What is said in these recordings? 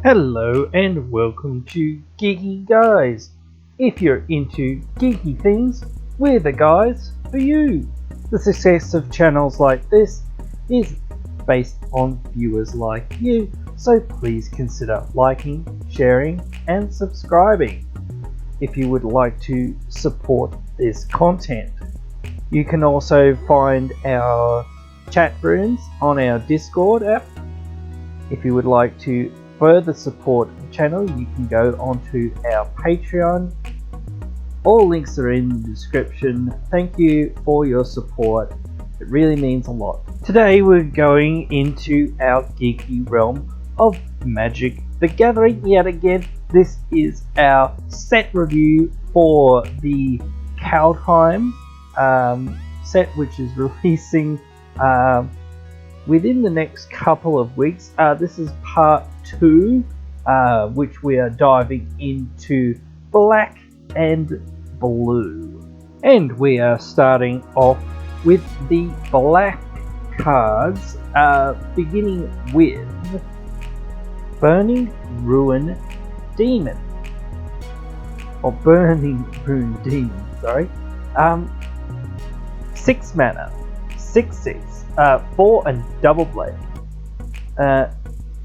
Hello and welcome to Geeky Guys. If you're into geeky things, we're the guys for you. The success of channels like this is based on viewers like you, so please consider liking, sharing and subscribing. If you would like to support this content, you can also find our chat rooms on our Discord app. If you would like to further support the channel, you can go onto our Patreon. All links are in the description. Thank you for your support. It really means a lot. Today we're going into our geeky realm of Magic the Gathering yet again. This is our set review for the Kaldheim set, which is releasing within the next couple of weeks. This is part 2, which we are diving into black and blue. And we are starting off with the black cards, beginning with Burning Ruin Demon. Or Burning Ruin Demon, sorry. 6 mana, 6/6, 4 and double blade.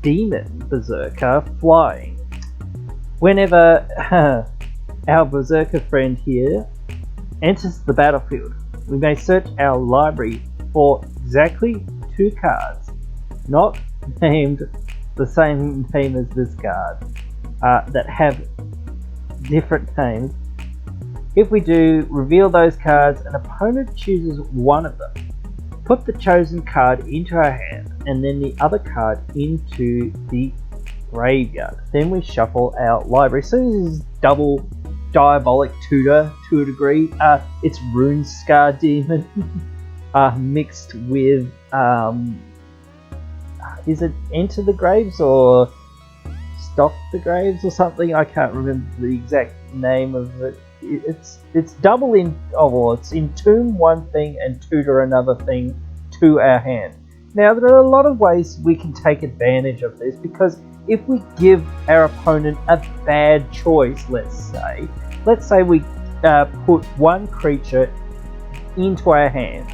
Demon Berserker flying. Whenever our Berserker friend here enters the battlefield, we may search our library for exactly 2 cards, not named the same name as this card, that have different names. If we do, reveal those cards, an opponent chooses one of them. Put the chosen card into our hand and then the other card into the graveyard. Then we shuffle our library. So this is double Diabolic Tutor to a degree. It's Rune Scar Demon mixed with is it Enter the Graves or Stock the Graves or something? I can't remember the exact name of it. It's double in, it's entomb one thing and tutor another thing to our hand. Now there are a lot of ways we can take advantage of this, because if we give our opponent a bad choice, let's say we put one creature into our hand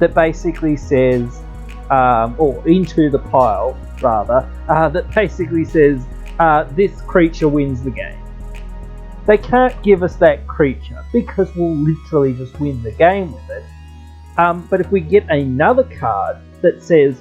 that basically says, or into the pile rather, that basically says this creature wins the game. They can't give us that creature because we'll literally just win the game with it. But if we get another card that says,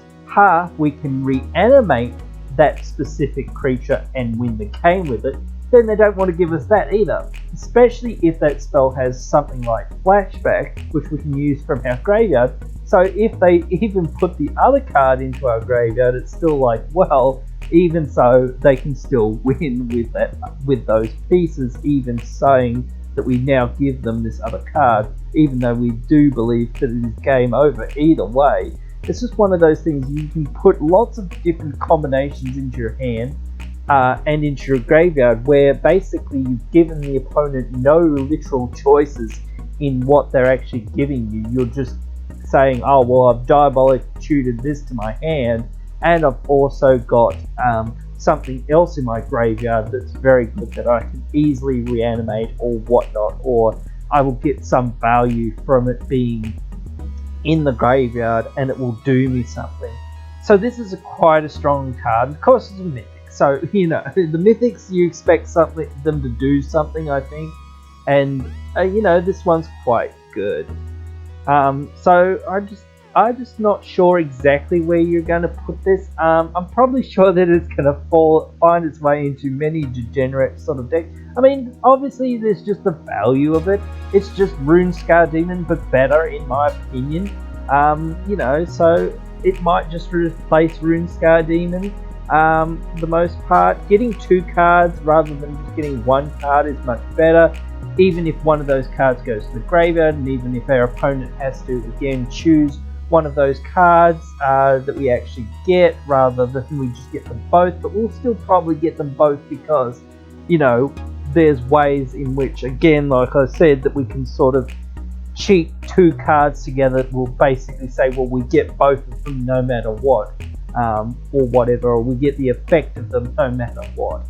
we can reanimate that specific creature and win the game with it, then they don't want to give us that either. Especially if that spell has something like Flashback, which we can use from our graveyard. So if they even put the other card into our graveyard, it's still like, well, even so, they can still win with that, with those pieces, even saying that we now give them this other card, even though we do believe that it is game over either way. It's just one of those things. You can put lots of different combinations into your hand and into your graveyard, where basically you've given the opponent no literal choices in what they're actually giving you. You're just saying, oh well, I've Diabolic Tutored this to my hand, and I've also got something else in my graveyard that's very good that I can easily reanimate or whatnot, or I will get some value from it being in the graveyard and it will do me something. So this is quite a strong card. Of course it's a mythic, so you know, the mythics, you expect them to do something, I think, and you know, this one's quite good. So I'm just not sure exactly where you're going to put this. I'm probably sure that it's going to find its way into many degenerate sort of decks. I mean, obviously there's just the value of it. It's just Rune Scar Demon, but better in my opinion. You know, so it might just replace Rune Scar Demon for the most part. Getting 2 cards rather than just getting 1 card is much better. Even if one of those cards goes to the graveyard, and even if our opponent has to again choose one of those cards that we actually get, rather than we just get them both. But we'll still probably get them both because, you know, there's ways in which, again, like I said, that we can sort of cheat 2 cards together. We'll basically say, well, we get both of them no matter what. or whatever, or we get the effect of them no matter what.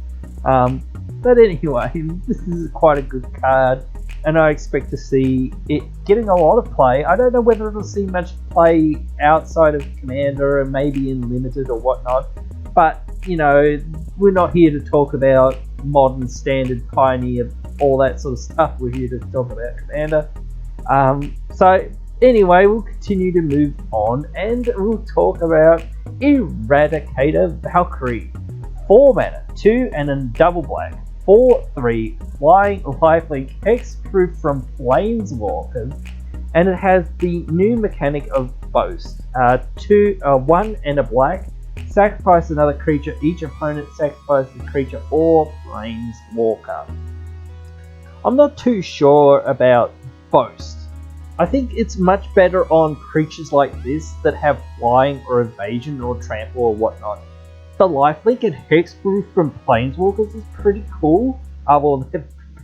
But anyway, this is quite a good card, and I expect to see it getting a lot of play. I don't know whether it'll see much play outside of Commander and maybe in Limited or whatnot, but you know, we're not here to talk about Modern, Standard, Pioneer, all that sort of stuff. We're here to talk about Commander. So anyway, we'll continue to move on, and we'll talk about Eradicator Valkyrie. 4 mana, 2 and a double black, 4/3, flying lifelink, hexproof from Planeswalkers, and it has the new mechanic of Boast. 1 and a black, sacrifice another creature, each opponent sacrifices a creature or Planeswalker. I'm not too sure about Boast. I think it's much better on creatures like this that have flying or evasion or trample or whatnot. The lifelink and hexproof from Planeswalkers is pretty cool. Well,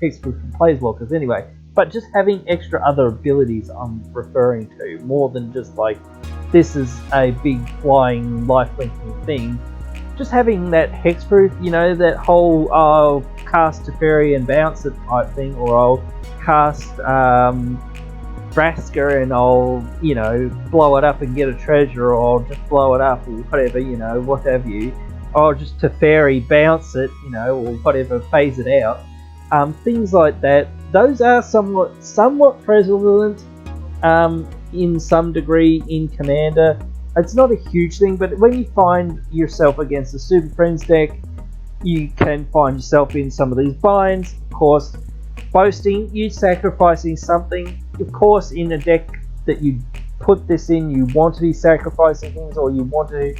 hexproof from Planeswalkers anyway. But just having extra other abilities I'm referring to, more than just like, this is a big flying lifelinking thing. Just having that hexproof, you know, that whole I'll cast Teferi and bounce it type thing, or I'll cast Vraska and I'll, you know, blow it up and get a treasure, or I'll just blow it up, or whatever, you know, what have you. Or just Teferi, bounce it, you know, or whatever, phase it out. Things like that. Those are somewhat prevalent in some degree in Commander. It's not a huge thing, but when you find yourself against a Super Friends deck, you can find yourself in some of these binds. Of course, boasting, you sacrificing something. Of course, in a deck that you put this in, you want to be sacrificing things, or you want to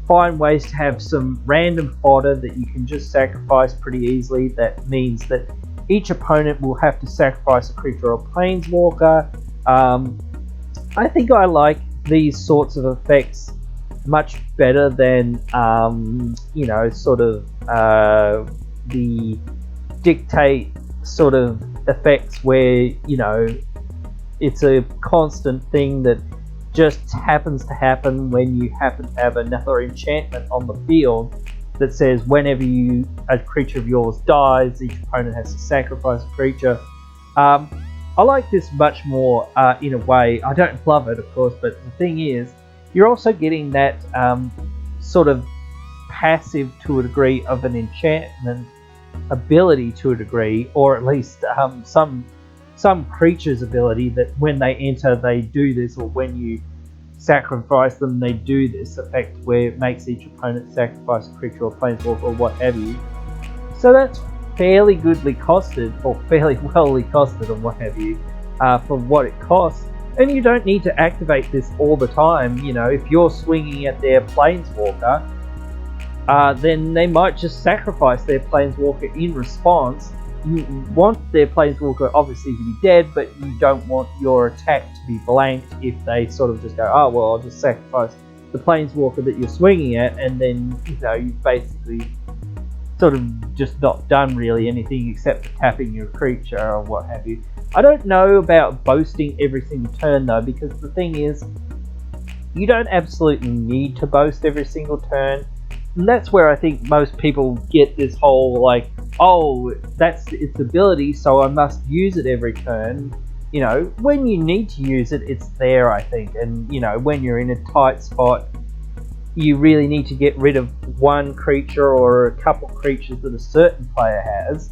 find ways to have some random fodder that you can just sacrifice pretty easily. That means that each opponent will have to sacrifice a creature or Planeswalker. I think I like these sorts of effects much better than, you know, sort of the dictate sort of effects where, you know, it's a constant thing that just happens to happen when you happen to have another enchantment on the field that says whenever a creature of yours dies, each opponent has to sacrifice a creature. I like this much more in a way. I don't love it, of course, but the thing is, you're also getting that sort of passive to a degree of an enchantment ability to a degree, or at least some creature's ability that when they enter they do this, or when you sacrifice them they do this effect where it makes each opponent sacrifice a creature or Planeswalker or what have you. So that's fairly goodly costed, or fairly wellly costed, or what have you, for what it costs. And you don't need to activate this all the time. You know, if you're swinging at their Planeswalker, then they might just sacrifice their Planeswalker in response. You want their Planeswalker obviously to be dead, but you don't want your attack to be blanked if they sort of just go, oh well, I'll just sacrifice the Planeswalker that you're swinging at, and then, you know, you've basically sort of just not done really anything except for tapping your creature or what have you. I don't know about boasting every single turn though, because the thing is, you don't absolutely need to boast every single turn. And that's where I think most people get this whole like, oh, that's its ability, so I must use it every turn. You know, when you need to use it, it's there, I think. And, you know, when you're in a tight spot, you really need to get rid of one creature or a couple creatures that a certain player has.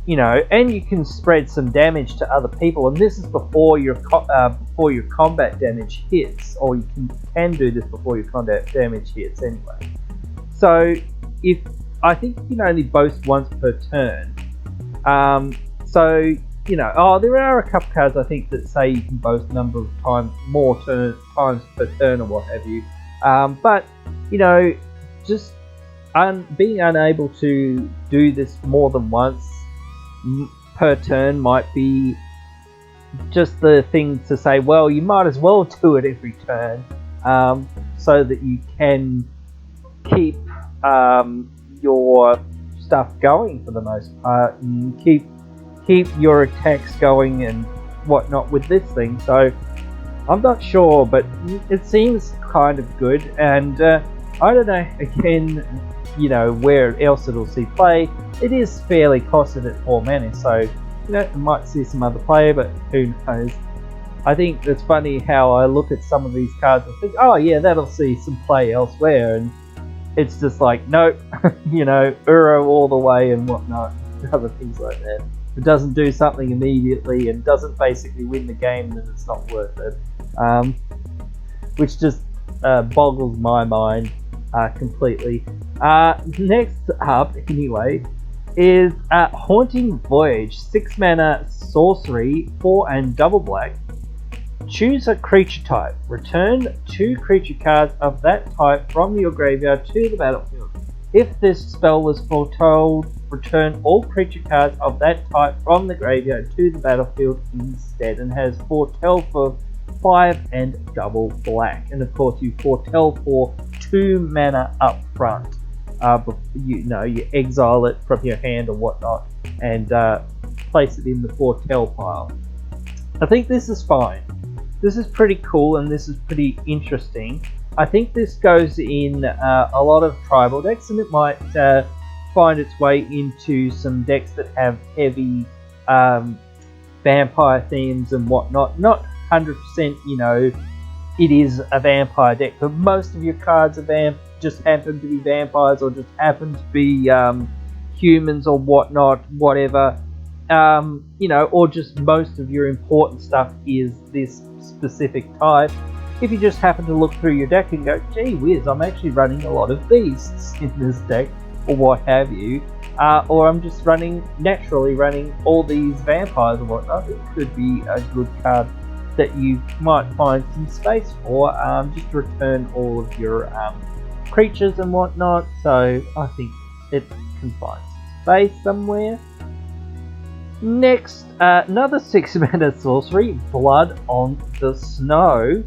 You know, and you can spread some damage to other people, and this is before your combat damage hits, or you can do this before your combat damage hits anyway. So if I think you can only boast once per turn, so you know, there are a couple cards I think that say you can boast a number of times, times per turn or what have you. But you know, just being unable to do this more than once per turn might be just the thing to say, well, you might as well do it every turn, so that you can keep your stuff going for the most part, and keep your attacks going and whatnot with this thing. So I'm not sure, but it seems kind of good. And I don't know, again, you know, where else it'll see play. It is fairly costed at 4 mana, so, you know, it might see some other play, but who knows. I think it's funny how I look at some of these cards and think, oh yeah, that'll see some play elsewhere, and it's just like, nope, you know, Uro all the way and whatnot, other things like that. If it doesn't do something immediately and doesn't basically win the game, then it's not worth it. Which just boggles my mind completely. Next up, anyway, is Haunting Voyage, 6 mana sorcery, 4 and double black. Choose a creature type. Return 2 creature cards of that type from your graveyard to the battlefield. If this spell was foretold, return all creature cards of that type from the graveyard to the battlefield instead, and has foretell for 5 and double black. And of course, you foretell for 2 mana up front. You know, you exile it from your hand or whatnot, and place it in the foretell pile. I think this is fine. This is pretty cool, and this is pretty interesting. I think this goes in a lot of tribal decks, and it might find its way into some decks that have heavy vampire themes and whatnot. Not 100%, you know, it is a vampire deck, but most of your cards are just happen to be vampires, or just happen to be humans or whatnot, whatever. You know, or just most of your important stuff is this specific type. If you just happen to look through your deck and go, gee whiz, I'm actually running a lot of beasts in this deck, or what have you, or I'm just naturally running all these vampires or whatnot, it could be a good card that you might find some space for, just to return all of your creatures and whatnot. So I think it can find some space somewhere. Next, another 6 mana sorcery, Blood on the Snow,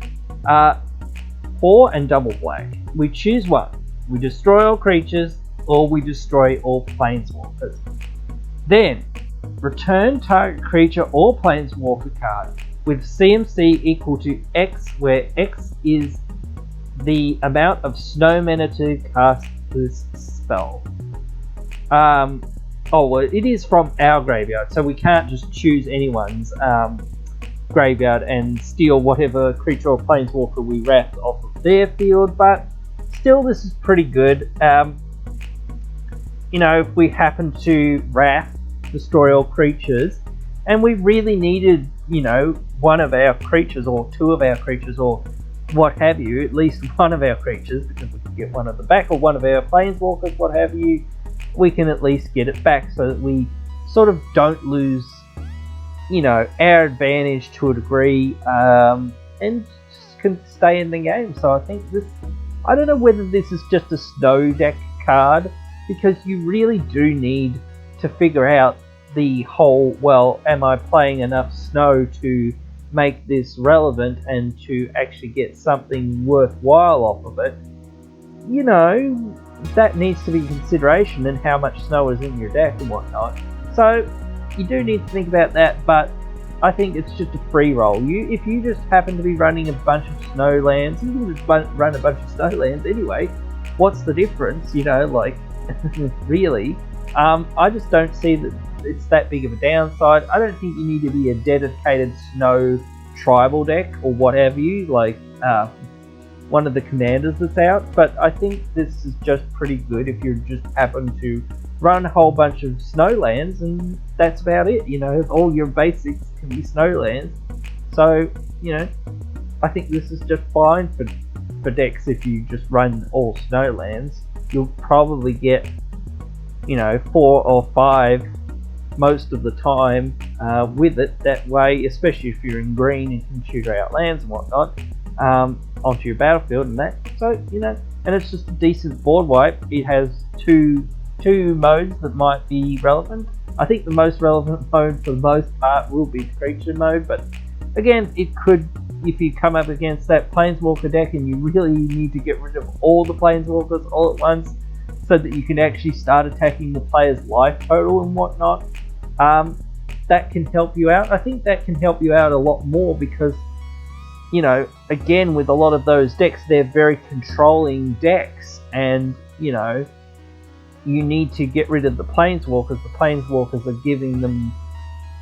4 and double black. We choose one. We destroy all creatures, or we destroy all planeswalkers. Then, return target creature or planeswalker card with CMC equal to X, where X is the amount of snow mana to cast this spell. Oh, well, it is from our graveyard, so we can't just choose anyone's graveyard and steal whatever creature or planeswalker we wrapped off of their field, but still, this is pretty good. You know, if we happen to wrath, destroy all creatures, and we really needed, you know, one of our creatures, or 2 of our creatures, or what have you, at least one of our creatures, because we can get one of the back, or one of our planeswalkers, what have you, we can at least get it back so that we sort of don't lose, you know, our advantage to a degree, and just can stay in the game. So I think this, I don't know whether this is just a snow deck card, because you really do need to figure out the whole, well, am I playing enough snow to make this relevant and to actually get something worthwhile off of it? You know, that needs to be in consideration, and how much snow is in your deck and whatnot. So you do need to think about that, but I think it's just a free roll. If you just happen to be running a bunch of snow lands, you can just run a bunch of snow lands anyway. What's the difference? You know, like, really. I just don't see that it's that big of a downside. I don't think you need to be a dedicated snow tribal deck or what have you, like one of the commanders that's out, but I think this is just pretty good if you just happen to run a whole bunch of snowlands, and that's about it. You know, all your basics can be snowlands. So, you know, I think this is just fine for decks. If you just run all snowlands, you'll probably get, you know, 4 or 5 most of the time with it that way, especially if you're in green and can shoot out lands and whatnot onto your battlefield and that. So, you know, and it's just a decent board wipe. It has two modes that might be relevant. I think the most relevant mode for the most part will be the creature mode, but again, it could, if you come up against that planeswalker deck and you really need to get rid of all the planeswalkers all at once so that you can actually start attacking the player's life total and whatnot, that can help you out. I think that can help you out a lot more, because you know, again, with a lot of those decks, they're very controlling decks, and, you know, you need to get rid of the Planeswalkers. The Planeswalkers are giving them,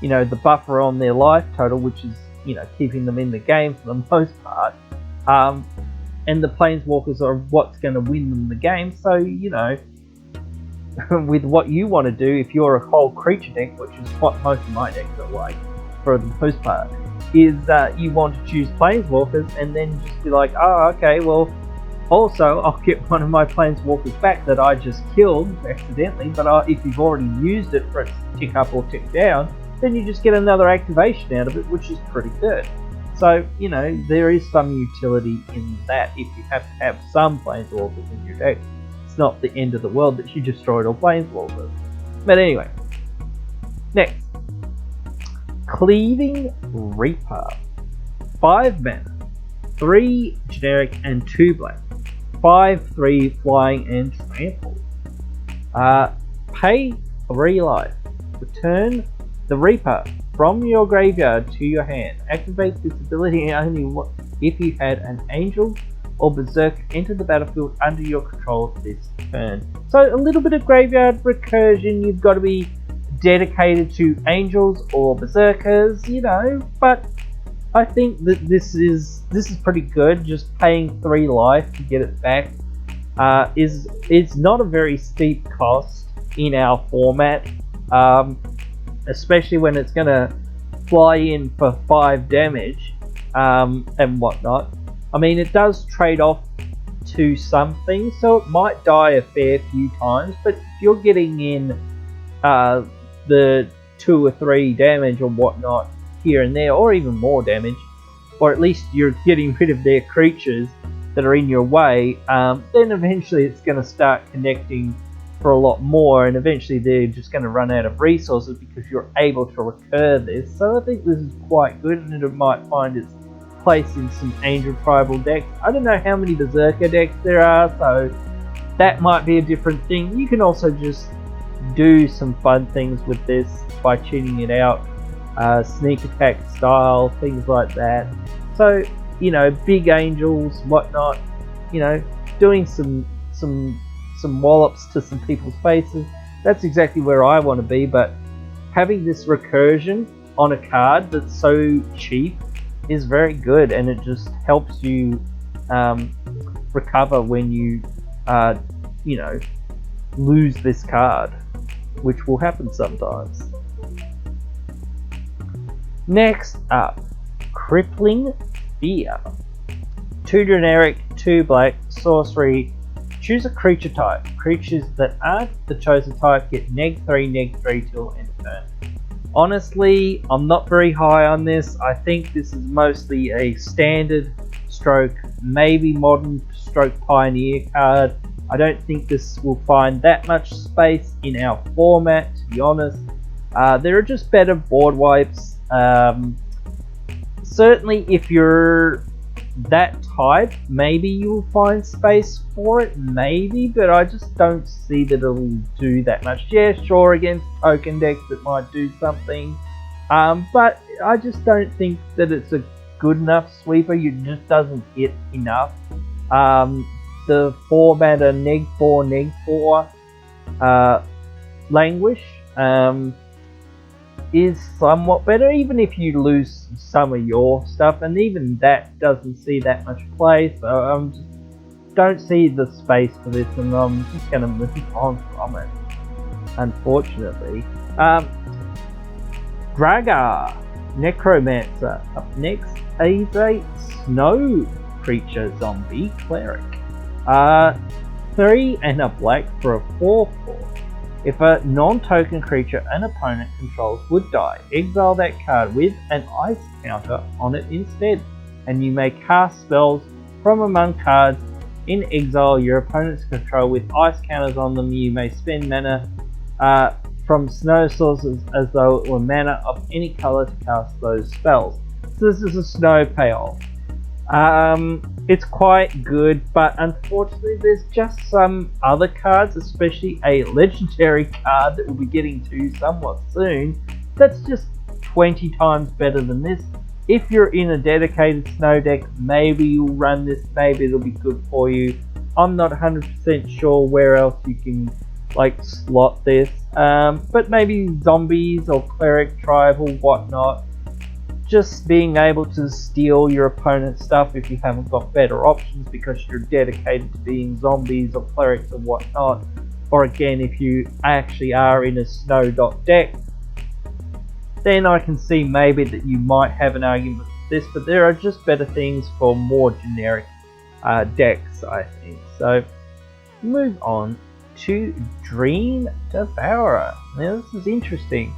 you know, the buffer on their life total, which is, you know, keeping them in the game for the most part. And the Planeswalkers are what's going to win them the game. So, you know, with what you want to do, if you're a whole creature deck, which is what most of my decks are like, for the most part, is you want to choose Planeswalkers and then just be like, oh, okay, well, also, I'll get one of my Planeswalkers back that I just killed accidentally, but if you've already used it for it to tick up or tick down, then you just get another activation out of it, which is pretty good. So, you know, there is some utility in that if you have to have some Planeswalkers in your deck. It's not the end of the world that you destroyed all Planeswalkers. But anyway, next. Cleaving Reaper. 5 mana, 3 generic and 2 black. 5/3 flying and trample. Pay 3 life. Return the Reaper from your graveyard to your hand. Activate this ability only if you had an Angel or Berserker enter the battlefield under your control this turn. So a little bit of graveyard recursion. You've got to be dedicated to Angels or Berserkers, you know, but I think that this is pretty good. Just paying 3 life to get it back is not a very steep cost in our format, especially when it's going to fly in for 5 damage and whatnot. I mean, it does trade off to some things, so it might die a fair few times, but if you're getting in the 2 or 3 damage or whatnot here and there, or even more damage, or at least you're getting rid of their creatures that are in your way, then eventually it's going to start connecting for a lot more, and eventually they're just going to run out of resources because you're able to recur this. So I think this is quite good, and it might find its place in some Angel Tribal decks. I don't know how many Berserker decks there are, so that might be a different thing. You can also just do some fun things with this by tuning it out, sneak attack style, things like that. So, you know, big angels, whatnot, you know, doing some wallops to some people's faces. That's exactly where I want to be, but having this recursion on a card that's so cheap is very good, and it just helps you recover when you, you know, lose this card, which will happen sometimes. Next up, Crippling Fear. 2 generic, 2 black, sorcery. Choose a creature type. Creatures that aren't the chosen type get -3/-3 till end of turn. Honestly, I'm not very high on this. I think this is mostly a standard stroke, maybe modern stroke pioneer card. I don't think this will find that much space in our format, to be honest. There are just better board wipes. Certainly if you're that type, maybe you'll find space for it, maybe, but I just don't see that it'll do that much. Yeah, sure, against token decks it might do something, but I just don't think that it's a good enough sweeper. It just doesn't hit enough. The 4-mana neg4 Languish is somewhat better, even if you lose some of your stuff, and even that doesn't see that much play, so I just don't see the space for this, and I'm just going to move on from it, unfortunately. Draga Necromancer up next is a snow creature zombie cleric. 3 and a black for a 4/4. If a non-token creature an opponent controls would die, exile that card with an ice counter on it instead, and you may cast spells from among cards in exile your opponent's control with ice counters on them. You may spend mana from snow sources as though it were mana of any color to cast those spells. So this is a snow payoff. It's quite good, but unfortunately there's just some other cards, especially a legendary card that we'll be getting to somewhat soon, that's just 20 times better than this. If you're in a dedicated snow deck, maybe you'll run this, maybe it'll be good for you. I'm not 100% sure where else you can like slot this, but maybe zombies or cleric, tribal, whatnot. Just being able to steal your opponent's stuff if you haven't got better options because you're dedicated to being zombies or clerics or whatnot. Or again, if you actually are in a snow dot deck, then I can see maybe that you might have an argument with this, but there are just better things for more generic decks, I think. So, move on to Dream Devourer. Now this is interesting.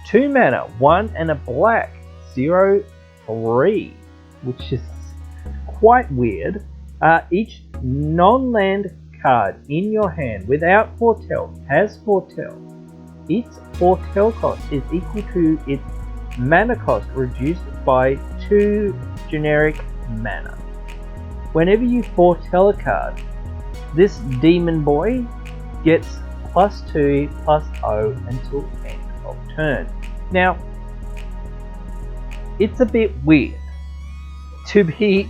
2 mana, 1 and a black, 0/3, which is quite weird. Each non-land card in your hand without foretell has foretell. Its foretell cost is equal to its mana cost reduced by 2 generic mana. Whenever you foretell a card, this demon boy gets +2/+0 until end of turn. Now, it's a bit weird to be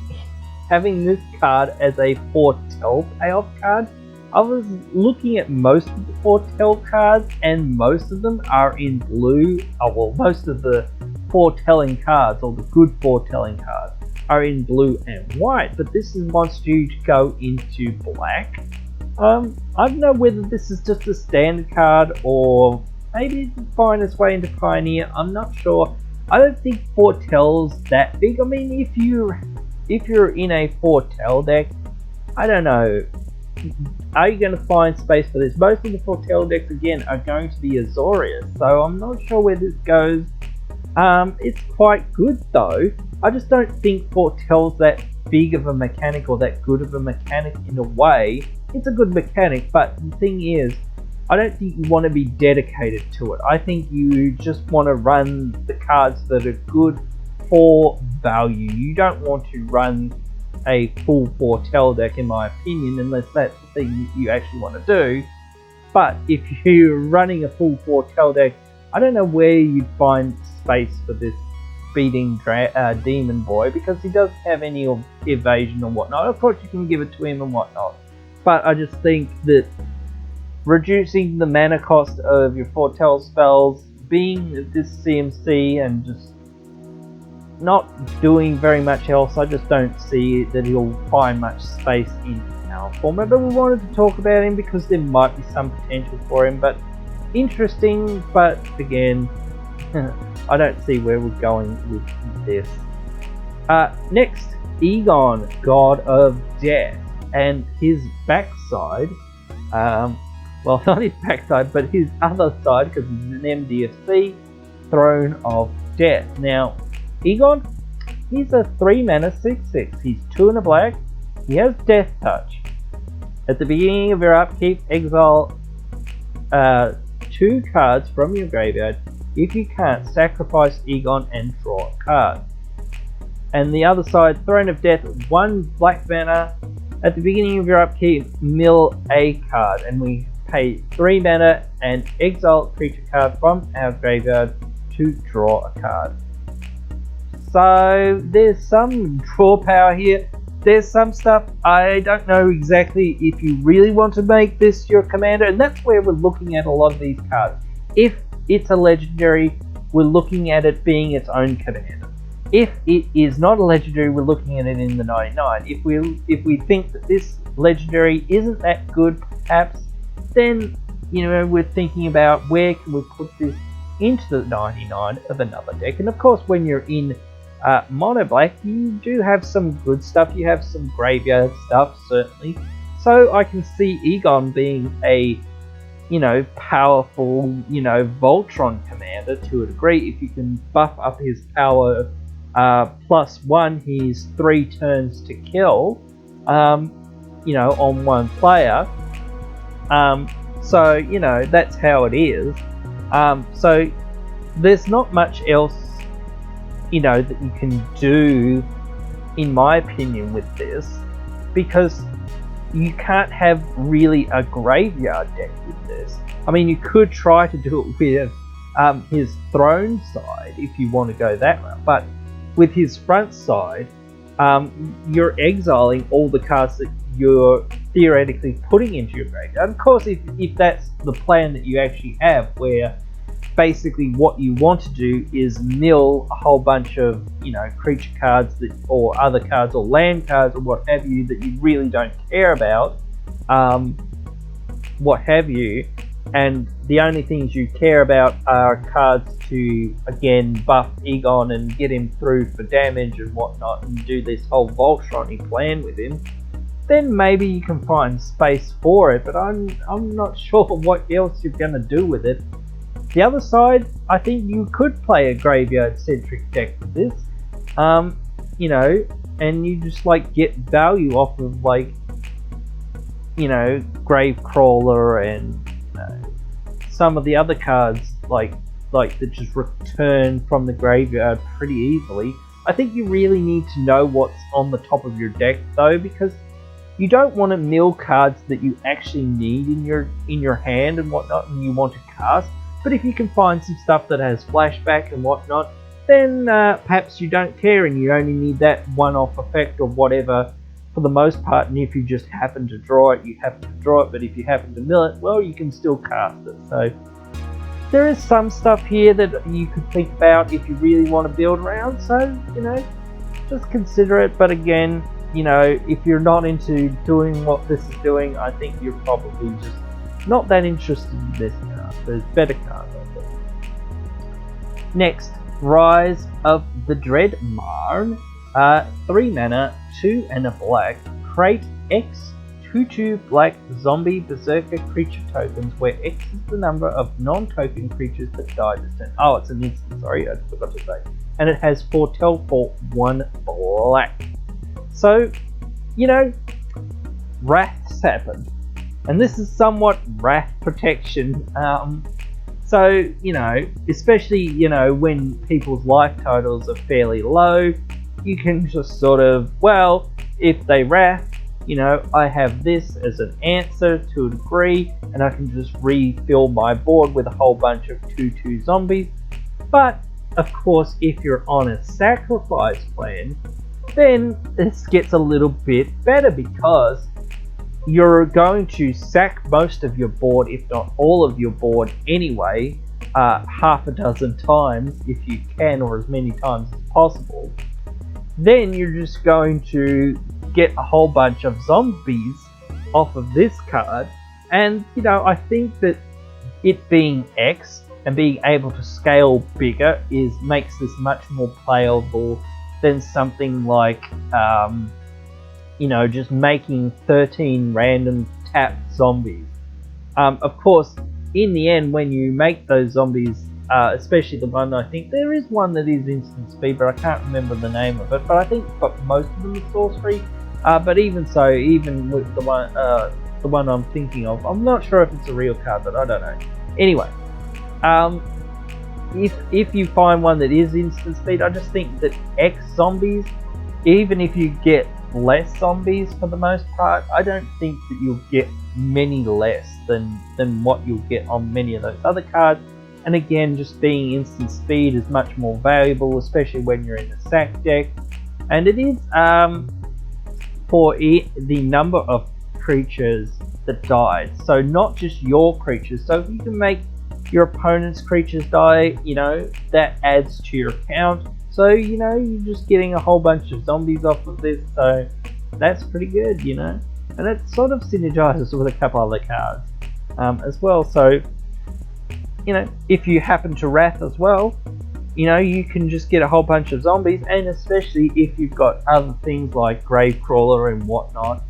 having this card as a foretell payoff card. I was looking at most of the foretell cards, and most of them are in blue. Well, most of the foretelling cards, or the good foretelling cards, are in blue and white, but this wants you to go into black. I don't know whether this is just a standard card, or maybe it can find its way into Pioneer. I'm not sure. I don't think foretell's that big. I mean, if you're in a foretell deck, I don't know. Are you going to find space for this? Most of the foretell decks, again, are going to be Azorius, so I'm not sure where this goes. It's quite good, though. I just don't think foretell's that big of a mechanic, or that good of a mechanic in a way. It's a good mechanic, but the thing is, I don't think you want to be dedicated to it. I think you just want to run the cards that are good for value. You don't want to run a full foretell deck, in my opinion, unless that's the thing you actually want to do. But if you're running a full foretell deck, I don't know where you'd find space for this beating demon boy, because he doesn't have any evasion or whatnot. Of course you can give it to him and whatnot, but I just think that reducing the mana cost of your foretell spells, being this CMC and just not doing very much else, I just don't see that he'll find much space in our format. But we wanted to talk about him because there might be some potential for him, but interesting, but again, I don't see where we're going with this. Next, Egon, God of Death, and his backside, well, not his backside, but his other side, because he's an MDFC, Throne of Death. Now, Egon, he's a 3 mana 6/6. He's 2 and a black. He has Death Touch. At the beginning of your upkeep, exile 2 cards from your graveyard. If you can't, sacrifice Egon and draw a card. And the other side, Throne of Death, 1 black mana. At the beginning of your upkeep, mill a card, and we pay 3 mana and exile a creature card from our graveyard to draw a card. So there's some draw power here. There's some stuff I don't know exactly if you really want to make this your commander, and that's where we're looking at a lot of these cards. If it's a legendary, we're looking at it being its own commander. If it is not a legendary, we're looking at it in the 99. If we think that this legendary isn't that good, perhaps, then we're thinking about where can we put this into the 99 of another deck. And of course, when you're in mono black, you do have some good stuff. You have some graveyard stuff, certainly. So I can see Egon being a powerful Voltron commander to a degree. If you can buff up his power +1, he's 3 turns to kill on one player. So that's how it is. So there's not much else that you can do, in my opinion, with this, because you can't have really a graveyard deck with this. I mean, you could try to do it with his throne side if you want to go that route, but with his front side, you're exiling all the cards that you're theoretically putting into your graveyard. Of course, if that's the plan that you actually have, where basically what you want to do is mill a whole bunch of, you know, creature cards that, or other cards or land cards or what have you, that you really don't care about, what have you, and the only things you care about are cards to, again, buff Egon and get him through for damage and whatnot, and do this whole Voltron-y plan with him, then maybe you can find space for it, but I'm not sure what else you're going to do with it. The other side, I think you could play a graveyard-centric deck with this, you know, and you just, like, get value off of, like, you know, Gravecrawler and some of the other cards, like that just return from the graveyard pretty easily. I think you really need to know what's on the top of your deck, though, because you don't want to mill cards that you actually need in your hand and whatnot, and you want to cast. But if you can find some stuff that has flashback and whatnot, then perhaps you don't care and you only need that one-off effect or whatever for the most part. And if you just happen to draw it, you happen to draw it. But if you happen to mill it, well, you can still cast it. So there is some stuff here that you could think about if you really want to build around. So, you know, just consider it. But again, you know, if you're not into doing what this is doing, I think you're probably just not that interested in this card. There's better cards, I think. Next, Rise of the Dreadmarn. 3 mana, 2 and a black. Create X 2/2 black zombie berserker creature tokens, where X is the number of non-token creatures that die this turn. Oh, it's an instant, sorry, I forgot to say. And it has Foretell for 1 black. So, you know, Wrath's happened. And this is somewhat Wrath protection. So, you know, especially, you know, when people's life totals are fairly low, you can just sort of, well, if they Wrath, you know, I have this as an answer to a degree, and I can just refill my board with a whole bunch of 2/2 zombies. But, of course, if you're on a sacrifice plan, then this gets a little bit better, because you're going to sack most of your board, if not all of your board anyway, half a dozen times if you can, or as many times as possible. Then you're just going to get a whole bunch of zombies off of this card. And, you know, I think that it being X and being able to scale bigger makes this much more playable than something like, you know, just making 13 random tapped zombies. Of course, in the end, when you make those zombies, especially the one, I think there is one that is instant speed, but I can't remember the name of it. But I think most of them are sorcery. But even so, even with the one I'm thinking of, I'm not sure if it's a real card, but I don't know. Anyway, if you find one that is instant speed, I just think that X zombies, even if you get less zombies for the most part, I don't think that you'll get many less than what you'll get on many of those other cards. And again, just being instant speed is much more valuable, especially when you're in a sack deck. And it is for the number of creatures that died, so not just your creatures. So if you can make your opponent's creatures die, you know, that adds to your count. So, you know, you're just getting a whole bunch of zombies off of this, so that's pretty good, you know. And it sort of synergizes with a couple other cards as well. So, you know, if you happen to Wrath as well, you know, you can just get a whole bunch of zombies, and especially if you've got other things like Gravecrawler and whatnot,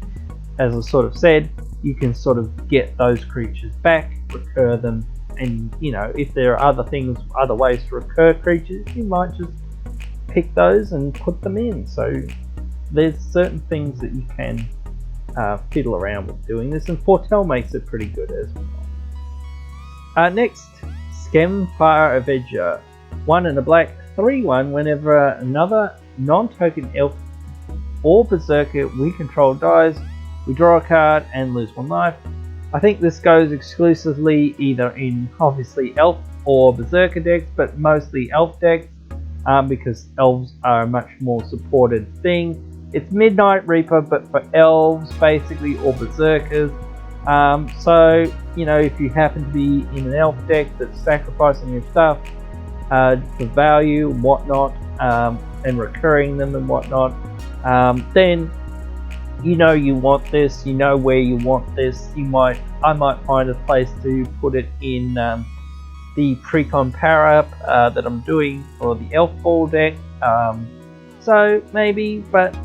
as I sort of said, you can sort of get those creatures back, recur them, and, you know, if there are other things, other ways to recur creatures, you might just pick those and put them in. So there's certain things that you can fiddle around with doing this, and Foretell makes it pretty good as well. Next, Skemfire Avenger. 1 and a black, 3/1. Whenever another non-token elf or berserker we control dies, we draw a card and lose 1 life. I think this goes exclusively either in, obviously, elf or berserker decks, but mostly elf decks. because elves are a much more supported thing. It's Midnight Reaper, but for elves, basically, or berserkers. So, you know, if you happen to be in an elf deck that's sacrificing your stuff for value and whatnot, and recurring them and whatnot, then you know you want this, you know where you want this. I might find a place to put it in the Precon Power Up that I'm doing for the Elf Ball deck. So maybe, but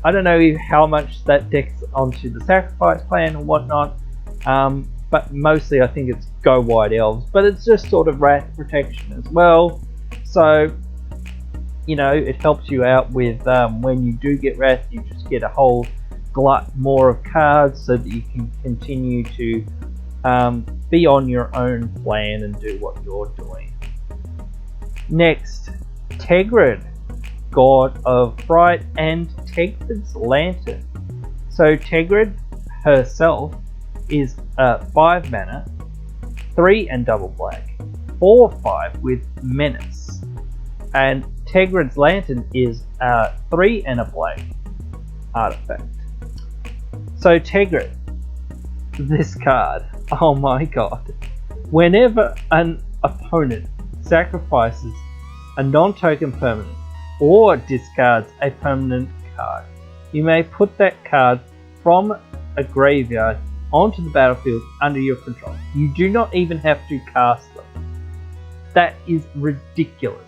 I don't know how much that deck's onto the sacrifice plan or whatnot. But mostly I think it's go wide elves, but it's just sort of wrath protection as well. So, you know, it helps you out with when you do get wrath, you just get a whole glut more of cards so that you can continue to be on your own plan and do what you're doing. Next, Tegrid, God of Fright, and Tegrid's Lantern. So Tegrid herself is 5 mana, 3 and double black, 4/5 with Menace. And Tegrid's Lantern is 3 and a black artifact. So Tegrid, this card, oh my god. Whenever an opponent sacrifices a non-token permanent or discards a permanent card, you may put that card from a graveyard onto the battlefield under your control. You do not even have to cast them. That is ridiculous.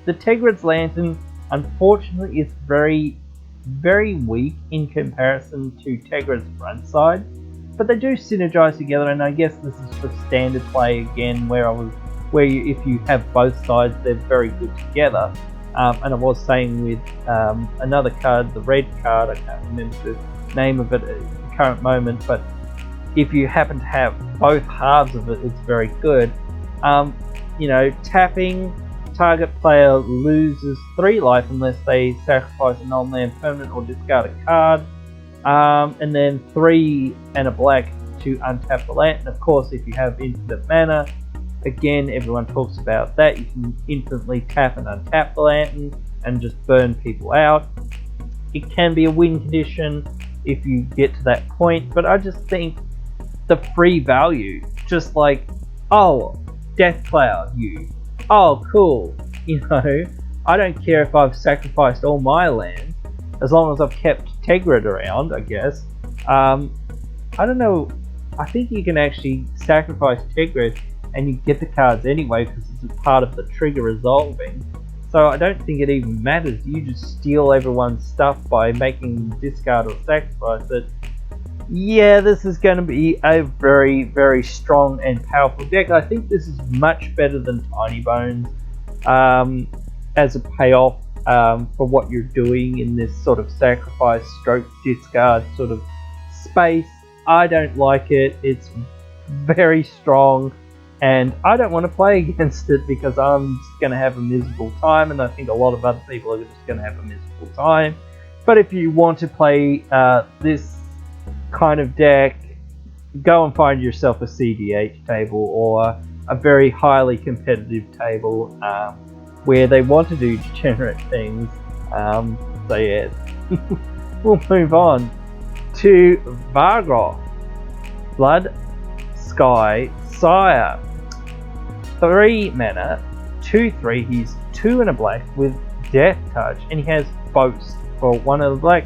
The Tegrid's Lantern, unfortunately, is very, very weak in comparison to Tegrid's front side, but they do synergize together, and I guess this is for standard play again, where if you have both sides, they're very good together. And I was saying with another card, the red card, I can't remember the name of it at the current moment, but if you happen to have both halves of it, it's very good. You know, tapping, target player loses 3 life unless they sacrifice a non-land permanent or discard a card, and then 3 and a black to untap the lantern. Of course, if you have infinite mana, again, everyone talks about that. You can infinitely tap and untap the lantern and just burn people out. It can be a win condition if you get to that point, but I just think the free value, just like, oh, Death Cloud, oh cool, you know, I don't care if I've sacrificed all my lands, as long as I've kept Tegrid around, I guess. I don't know, I think you can actually sacrifice Tegrid and you get the cards anyway because it's a part of the trigger resolving. So I don't think it even matters. You just steal everyone's stuff by making them discard or sacrifice it. Yeah, this is going to be a very, very strong and powerful deck. I think this is much better than Tiny Bones as a payoff for what you're doing in this sort of sacrifice stroke discard sort of space. I don't like it. It's very strong, and I don't want to play against it because I'm just going to have a miserable time, and I think a lot of other people are just going to have a miserable time. But if you want to play this kind of deck, go and find yourself a CDH table or a very highly competitive table where they want to do degenerate things. So yeah, we'll move on to Vargroth, Blood Sky Sire. 3 mana, 2/3. He's 2 and a black with Death Touch, and he has Boast for 1 of the black.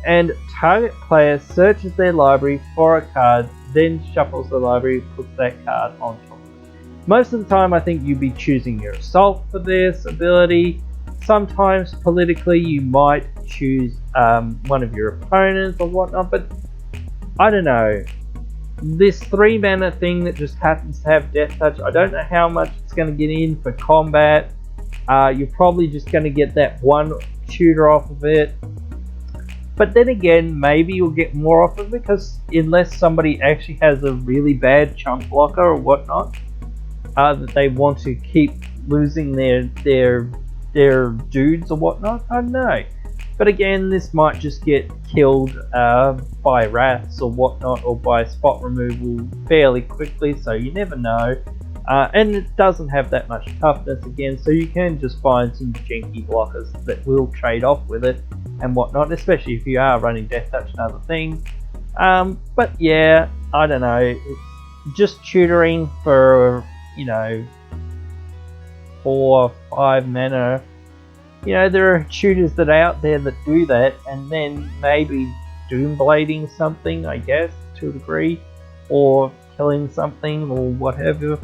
And target player searches their library for a card, then shuffles the library, puts that card on top. Most of the time I think you'd be choosing your Assault for this ability. Sometimes politically you might choose one of your opponents or whatnot, but I don't know. This 3 mana thing that just happens to have Death Touch, I don't know how much it's going to get in for combat. You're probably just going to get that 1 tutor off of it. But then again, maybe you'll get more off of it because unless somebody actually has a really bad chump blocker or whatnot, that they want to keep losing their dudes or whatnot, I don't know. But again, this might just get killed by wraths or whatnot, or by spot removal fairly quickly, so you never know. and it doesn't have that much toughness again, so you can just find some janky blockers that will trade off with it and whatnot, especially if you are running Death Touch and other things. But yeah, I don't know, just tutoring for, you know, 4 or 5 mana, you know, there are tutors that are out there that do that, and then maybe doomblading something, I guess, to a degree, or killing something or whatever,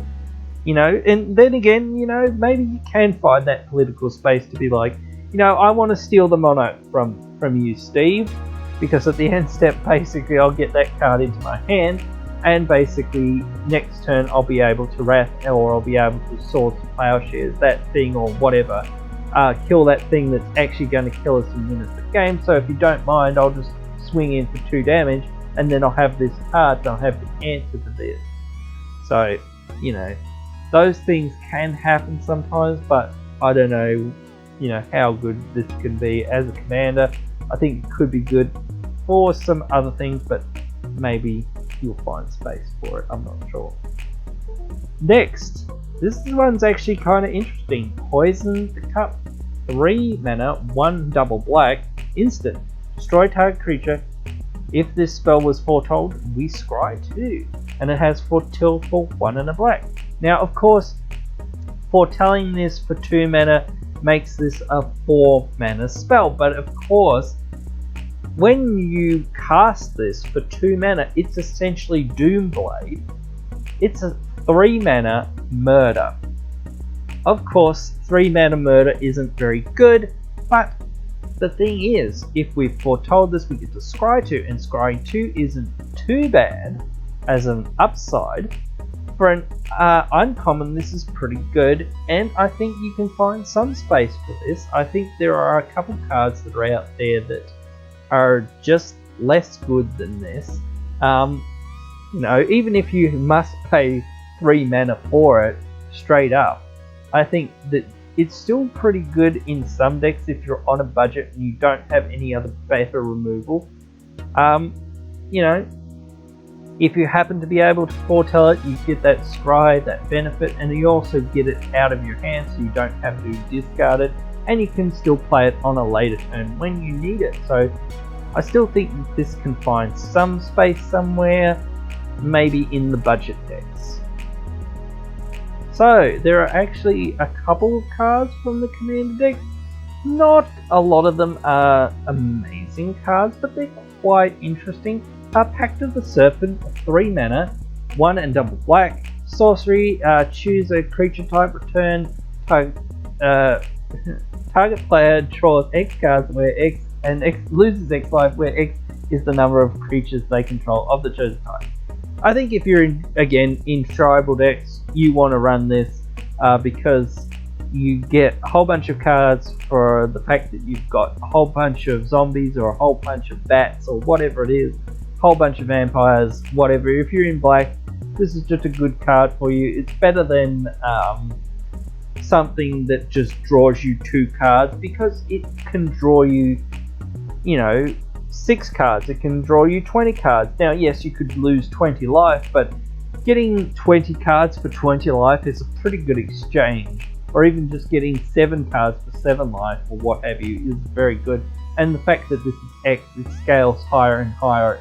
you know. And then again, you know, maybe you can find that political space to be like, you know, I want to steal the mono from you, Steve, because at the end step, basically, I'll get that card into my hand, and basically next turn I'll be able to Wrath, or I'll be able to Swords to Plowshares, that thing or whatever, kill that thing that's actually going to kill us and win us the game. So if you don't mind, I'll just swing in for 2 damage, and then I'll have this card, and I'll have the answer to this. So, you know, those things can happen sometimes, but I don't know, you know, how good this can be as a commander. I think it could be good for some other things, but maybe you'll find space for it, I'm not sure. Next, this one's actually kind of interesting. Poison the Cup. 3 mana, 1 double black, instant. Destroy target creature. If this spell was foretold, we scry 2. And it has foretell for 1 and a black. Now, of course, foretelling this for 2 mana makes this a 4 mana spell. But of course, when you cast this for 2 mana, it's essentially Doomblade. It's a 3 mana murder. Of course, 3 mana murder isn't very good, but the thing is, if we've foretold this, we get to scry 2, and scrying 2 isn't too bad as an upside. For an uncommon, this is pretty good, and I think you can find some space for this. I think there are a couple cards that are out there that are just less good than this. You know, even if you must pay 3 mana for it straight up, I think that it's still pretty good in some decks if you're on a budget and you don't have any other better removal. You know, if you happen to be able to foretell it, you get that scry, that benefit, and you also get it out of your hand so you don't have to discard it, and you can still play it on a later turn when you need it. So I still think that this can find some space somewhere, maybe in the budget decks. So there are actually a couple of cards from the commander deck. Not a lot of them are amazing cards, but they're quite interesting. Pact of the Serpent, 3 mana, 1 and double black. Sorcery, choose a creature type, return target player draws X cards where X and X loses X life, where X is the number of creatures they control of the chosen type. I think if you're in tribal decks, you want to run this because you get a whole bunch of cards for the fact that you've got a whole bunch of zombies or a whole bunch of bats or whatever it is, a whole bunch of vampires, whatever. If you're in black, this is just a good card for you. It's better than something that just draws you 2 cards, because it can draw you, you know, 6 cards. It can draw you 20 cards. Now, yes, you could lose 20 life, but getting 20 cards for 20 life is a pretty good exchange. Or even just getting 7 cards for 7 life or what have you is very good. And the fact that this is X, it scales higher and higher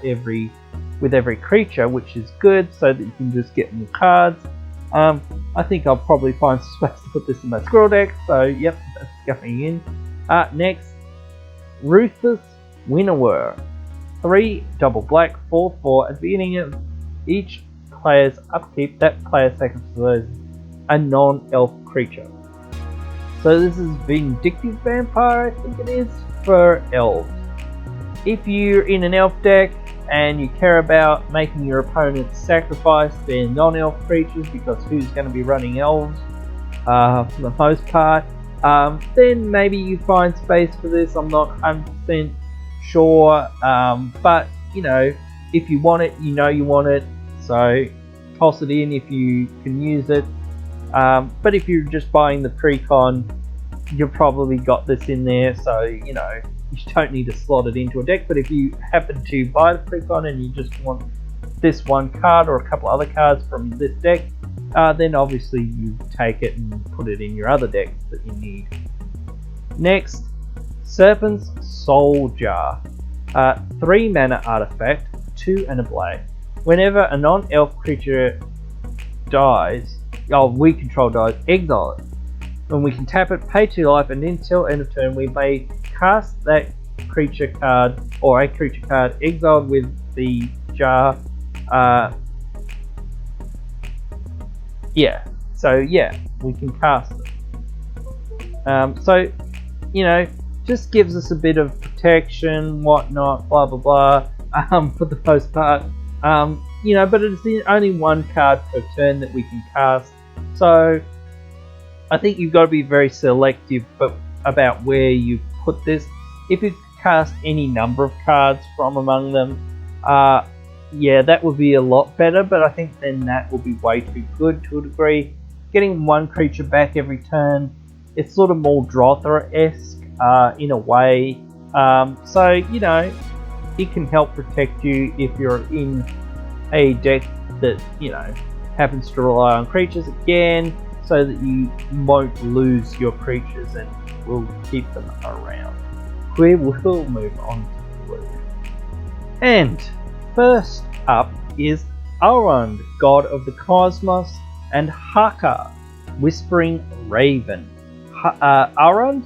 with every creature, which is good, so that you can just get more cards. I think I'll probably find some space to put this in my squirrel deck, so yep, that's going in. Next, Ruthless Winnower. 3 double black, 4/4. At the beginning of each player's upkeep, that player sacrifices a non-elf creature. So this is Vindictive Vampire, I think it is, for elves. If you're in an elf deck and you care about making your opponents sacrifice their non-elf creatures, because who's going to be running elves for the most part, then maybe you find space for this. I'm not 100% sure, but you know, if you want it, you know you want it, so toss it in if you can use it. But if you're just buying the pre-con, you've probably got this in there, so you know, you don't need to slot it into a deck. But if you happen to buy the pre-con and you just want this one card or a couple other cards from this deck, then obviously you take it and put it in your other decks that you need. Next, Serpent's Soul Jar. 3 mana artifact, 2 and a blade. Whenever a non-elf creature dies, we control dies, exile it. When we can tap it, pay 2 life, and until end of turn we may cast that creature card or a creature card exiled with the jar. We can cast it. So, just gives us a bit of protection, whatnot, blah blah blah. For the most part, but it's only 1 card per turn that we can cast. So, I think you've got to be very selective about where you put this. If you cast any number of cards from among them, that would be a lot better, but I think then that will be way too good to a degree. Getting 1 creature back every turn, it's sort of more Drotha-esque in a way. It can help protect you if you're in a deck that, happens to rely on creatures again, so that you won't lose your creatures and will keep them around. We will move on to blue. And first up is Elrond, God of the Cosmos, and Haka, Whispering Raven. Elrond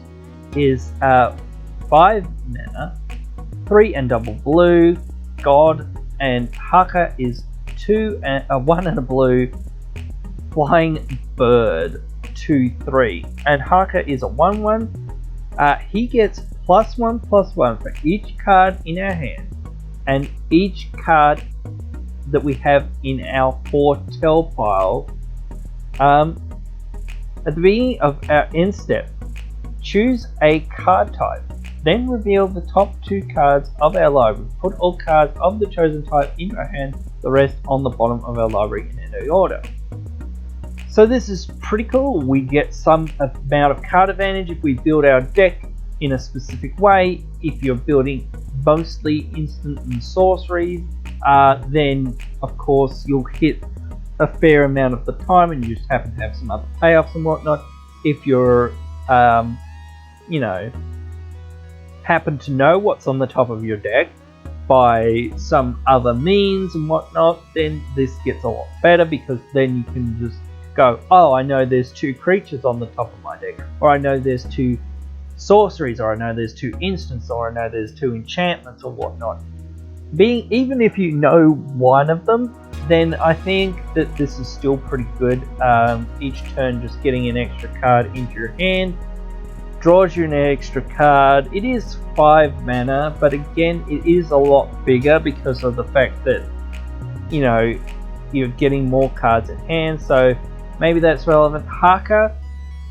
is 5 mana, 3 and double blue, God, and Haka is 1 and a blue, flying bird, 2/3, and Haka is a 1/1. He gets +1/+1 for each card in our hand, and each card that we have in our foretell pile. At the beginning of our end step, choose a card type, then reveal the top 2 cards of our library. Put all cards of the chosen type in our hand, the rest on the bottom of our library in any order. So this is pretty cool. We get some amount of card advantage if we build our deck in a specific way. If you're building mostly instant and sorceries, then of course you'll hit a fair amount of the time and you just happen to have some other payoffs and whatnot. If you're, happen to know what's on the top of your deck by some other means and whatnot, then this gets a lot better, because then you can just go, oh, I know there's 2 creatures on the top of my deck, or I know there's 2 sorceries, or I know there's 2 instants, or I know there's 2 enchantments or whatnot. Even if you know one of them, then I think that this is still pretty good. Each turn just getting an extra card into your hand draws you an extra card. It is 5 mana, but again it is a lot bigger because of the fact that you're getting more cards in hand, so maybe that's relevant. Haka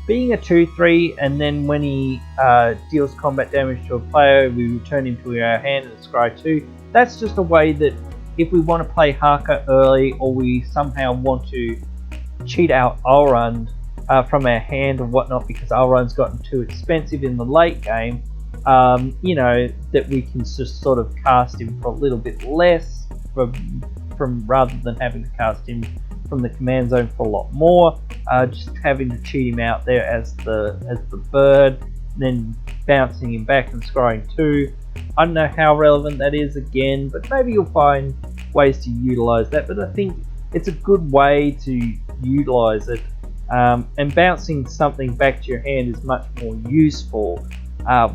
being a 2/3, and then when he deals combat damage to a player, we return him to our hand and scry 2. That's just a way that if we want to play Haka early, or we somehow want to cheat out Elrond from our hand and whatnot, because Elrond's gotten too expensive in the late game, that we can just sort of cast him for a little bit less, from rather than having to cast him from the command zone for a lot more, just having to cheat him out there as the bird, then bouncing him back and scrying 2. I don't know how relevant that is again, but maybe you'll find ways to utilize that. But I think it's a good way to utilize it, and bouncing something back to your hand is much more useful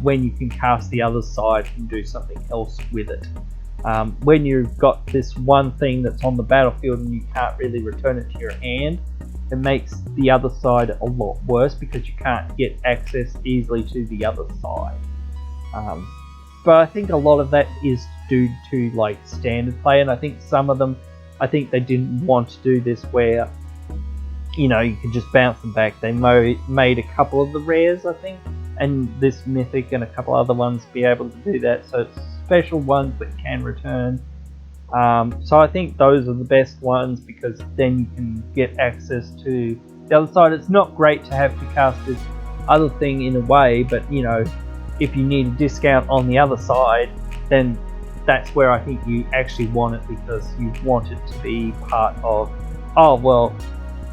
when you can cast the other side and do something else with it. When you've got this one thing that's on the battlefield and you can't really return it to your hand, it makes the other side a lot worse, because you can't get access easily to the other side. But I think a lot of that is due to like standard play, and I think some of them, I think they didn't want to do this where you can just bounce them back. They made a couple of the rares, I think, and this mythic and a couple other ones be able to do that, so it's special ones that can return. So I think those are the best ones, because then you can get access to the other side. It's not great to have to cast this other thing in a way, but if you need a discount on the other side, then that's where I think you actually want it, because you want it to be part of, oh well,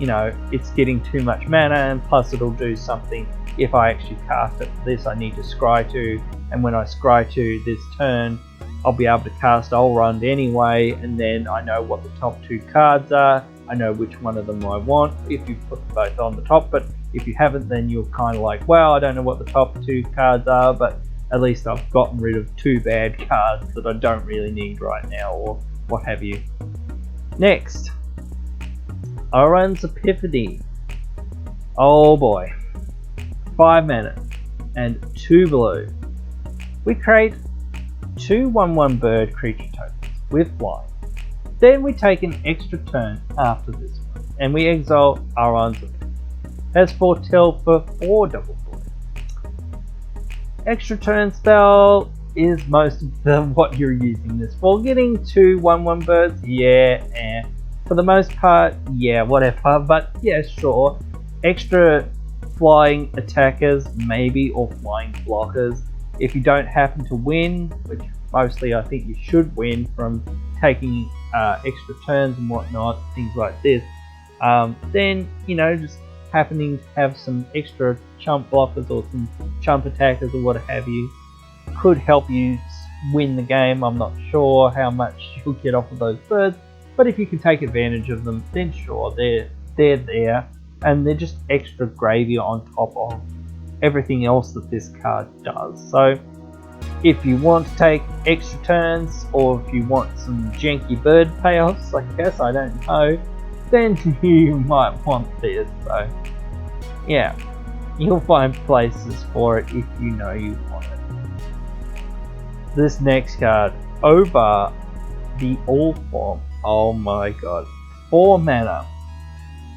you know, it's getting too much mana, and plus it'll do something if I actually cast it for this. I need to scry 2, and when I scry 2 this turn, I'll be able to cast Elrond anyway, and then I know what the top 2 cards are. I know which one of them I want if you put them both on the top, but if you haven't, then you're kind of like, well, I don't know what the top 2 cards are, but at least I've gotten rid of 2 bad cards that I don't really need right now, or what have you. Next, Elrond's Epiphany. Oh boy. 5 mana and 2 blue. We create 2 1/1 bird creature tokens with flying. Then we take an extra turn after this one, and we exile Elrond's Epiphany. That's foretell for 4 double blue. Extra turn spell is most of what you're using this for. Getting 2 1/1 birds, yeah, for the most part, yeah, whatever, but yeah, sure. Extra flying attackers, maybe, or flying blockers. If you don't happen to win, which mostly I think you should win from taking extra turns and whatnot, things like this, then, you know, just happening to have some extra chump blockers or some chump attackers or what have you could help you win the game. I'm not sure how much you'll get off of those birds, but if you can take advantage of them, then sure, they're there, and they're just extra gravy on top of everything else that this card does. So if you want to take extra turns, or if you want some janky bird payoffs, I guess, I don't know, then you might want this. So yeah, you'll find places for it if you know you want it. This next card, Oba the All Form. Oh my god. 4 mana,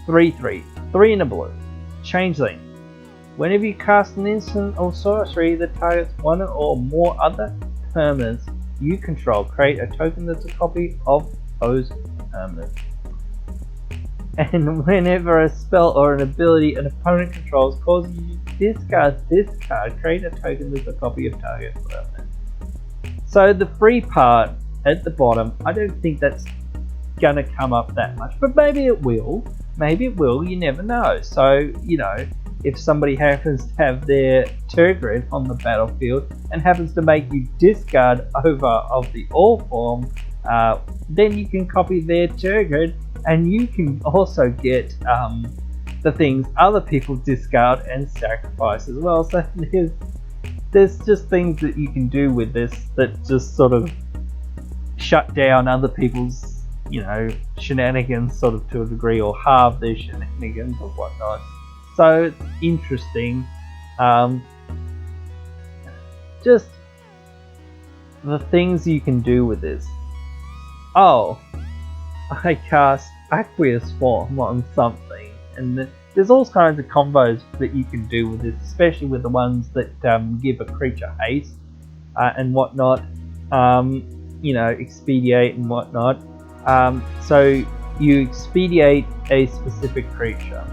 3/3, 3 and a blue. Changeling. Whenever you cast an instant or sorcery that targets one or more other permanents you control, create a token that's a copy of those permanents. And whenever a spell or an ability an opponent controls causes you to discard this card, create a token that's a copy of target permanent. So the free part at the bottom, I don't think that's gonna come up that much, but maybe it will. Maybe it will, you never know. So, you know, if somebody happens to have their Tergrid on the battlefield and happens to make you discard over of the All Form, then you can copy their Tergrid, and you can also get the things other people discard and sacrifice as well. So there's just things that you can do with this that just sort of shut down other people's, you know, shenanigans sort of to a degree, or halve their shenanigans or whatnot. So it's interesting. Just the things you can do with this. Oh, I cast Aqueous Form on something, and there's all kinds of combos that you can do with this, especially with the ones that give a creature haste and whatnot. You know, expedite and whatnot. So you expedite a specific creature,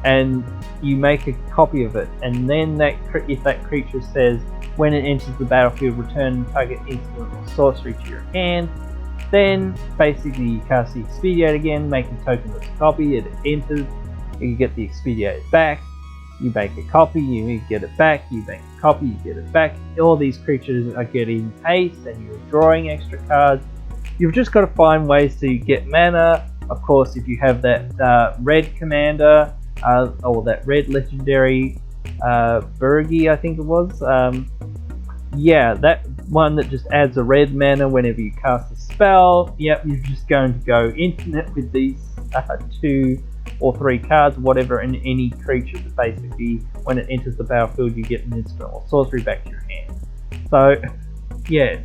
and you make a copy of it, and then if that creature says, when it enters the battlefield, return target instant or sorcery to your hand, then basically you cast the expedite again, make a token that's a copy, it enters, you get the expedite back, you make a copy, you get it back, you make a copy, you get it back. All these creatures are getting haste, and you're drawing extra cards. You've just got to find ways to get mana. Of course, if you have that red commander, or that red legendary Burgi, I think it was, yeah, that one that just adds a red mana whenever you cast a spell. Yep, you're just going to go infinite with these 2 or 3 cards, whatever, and any creature that basically, when it enters the battlefield, you get an instant or sorcery back to your hand. So, yeah,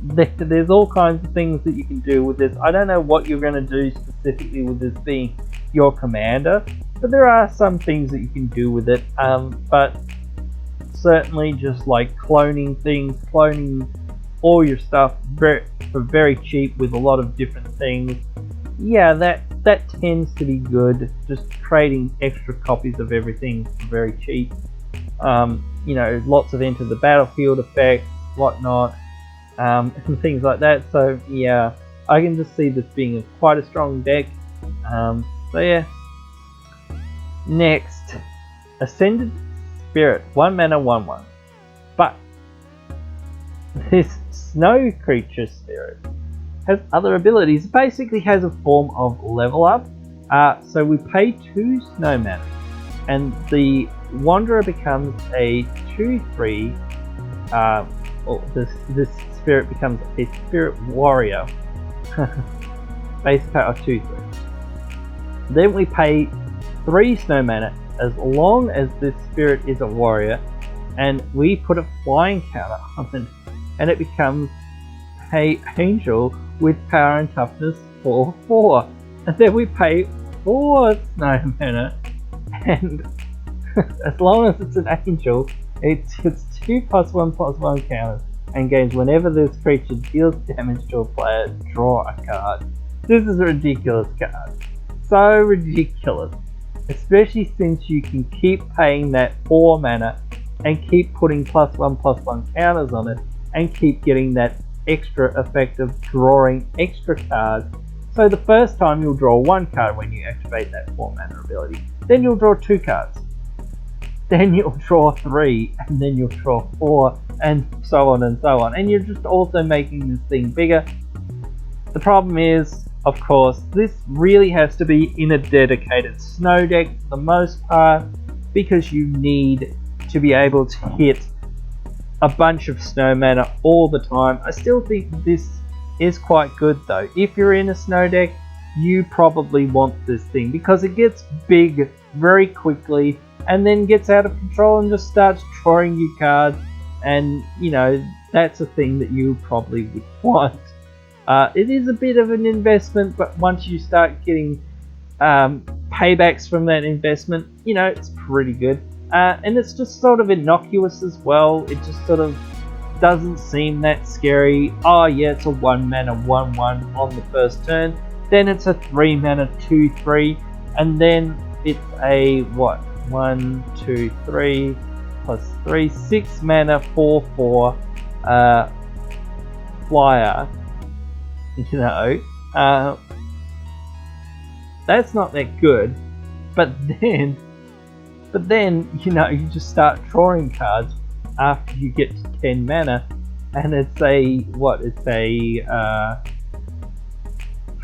there's all kinds of things that you can do with this. I don't know what you're going to do specifically with this being your commander, but there are some things that you can do with it. But certainly just like cloning things, cloning all your stuff for very cheap with a lot of different things. Yeah, that tends to be good. Just creating extra copies of everything for very cheap. You know, lots of enter the battlefield effects, whatnot, and things like that. So yeah, I can just see this being quite a strong deck. So yeah. Next, Ascended Spirit, 1 mana, 1/1. But this snow creature spirit has other abilities. It basically has a form of level up. So we pay 2 snow mana, and the Wanderer becomes a 2/3. Or this spirit becomes a Spirit Warrior. Base power of 2/3. Then we pay 3 snow mana as long as this spirit is a warrior, and we put a flying counter on it, and it becomes a angel with power and toughness 4/4. And then we pay 4 snow mana, and as long as it's an angel, it's 2+1/+1 counters and gains whenever this creature deals damage to a player, draw a card. This is a ridiculous card. So ridiculous. Especially since you can keep paying that 4 mana and keep putting +1/+1 counters on it and keep getting that extra effect of drawing extra cards. So the first time you'll draw 1 card when you activate that 4 mana ability. Then you'll draw 2 cards. Then you'll draw 3, and then you'll draw 4, and so on and so on. And you're just also making this thing bigger. The problem is, of course, this really has to be in a dedicated snow deck for the most part, because you need to be able to hit a bunch of snow mana all the time. I still think this is quite good though. If you're in a snow deck, you probably want this thing because it gets big very quickly and then gets out of control and just starts drawing you cards, and you know, that's a thing that you probably would want. It is a bit of an investment, but once you start getting paybacks from that investment, you know, it's pretty good. And it's just sort of innocuous as well. It just sort of doesn't seem that scary. Oh yeah, it's a 1 mana 1/1 on the first turn. Then it's a 3 mana 2/3, and then it's a what? 1, 2, 3 plus 3, 6 mana 4/4 flyer. You know, that's not that good. But then you know, you just start drawing cards after you get to 10 mana, and it's a what? It's a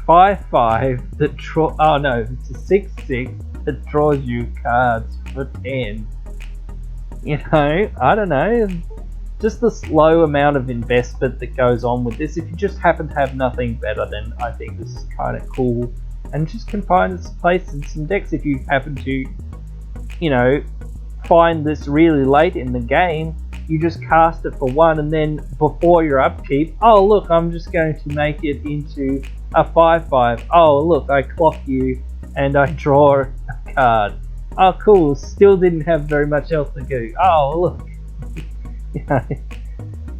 5/5 that draw. Oh no, it's a 6/6 that draws you cards for 10. You know, I don't know. Just the slow amount of investment that goes on with this. If you just happen to have nothing better, then I think this is kind of cool, and just can find its place in some decks if you happen to, you know, find this really late in the game. You just cast it for 1, and then before your upkeep, oh look, I'm just going to make it into a 5/5. Oh look, I clock you and I draw a card. Oh cool, still didn't have very much else to do. Oh look. You know,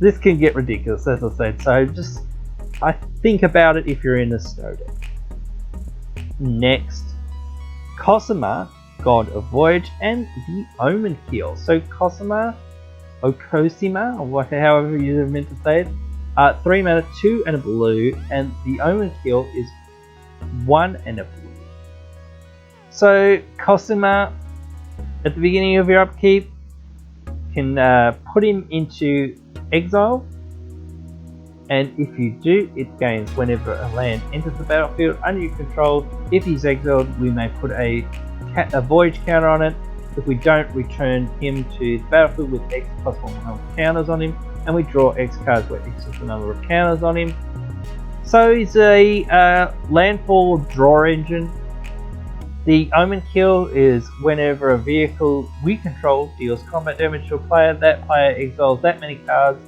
this can get ridiculous, as I said, so just I think about it if you're in a snow deck. Next, Cosima, God of Voyage, and the Omen Keel. So Cosima, or Cosima, or however you're meant to say it, 3 mana, 2 and a blue, and the Omen Keel is 1 and a blue. So Cosima, at the beginning of your upkeep, can put him into exile, and if you do, it gains whenever a land enters the battlefield under your control. If he's exiled, we may put a voyage counter on it. If we don't, return him to the battlefield with X plus 1 counters on him, and we draw X cards where X is the number of counters on him. So he's a landfall draw engine. The Omen Kill is whenever a vehicle we control deals combat damage to a player, that player exiles that many cards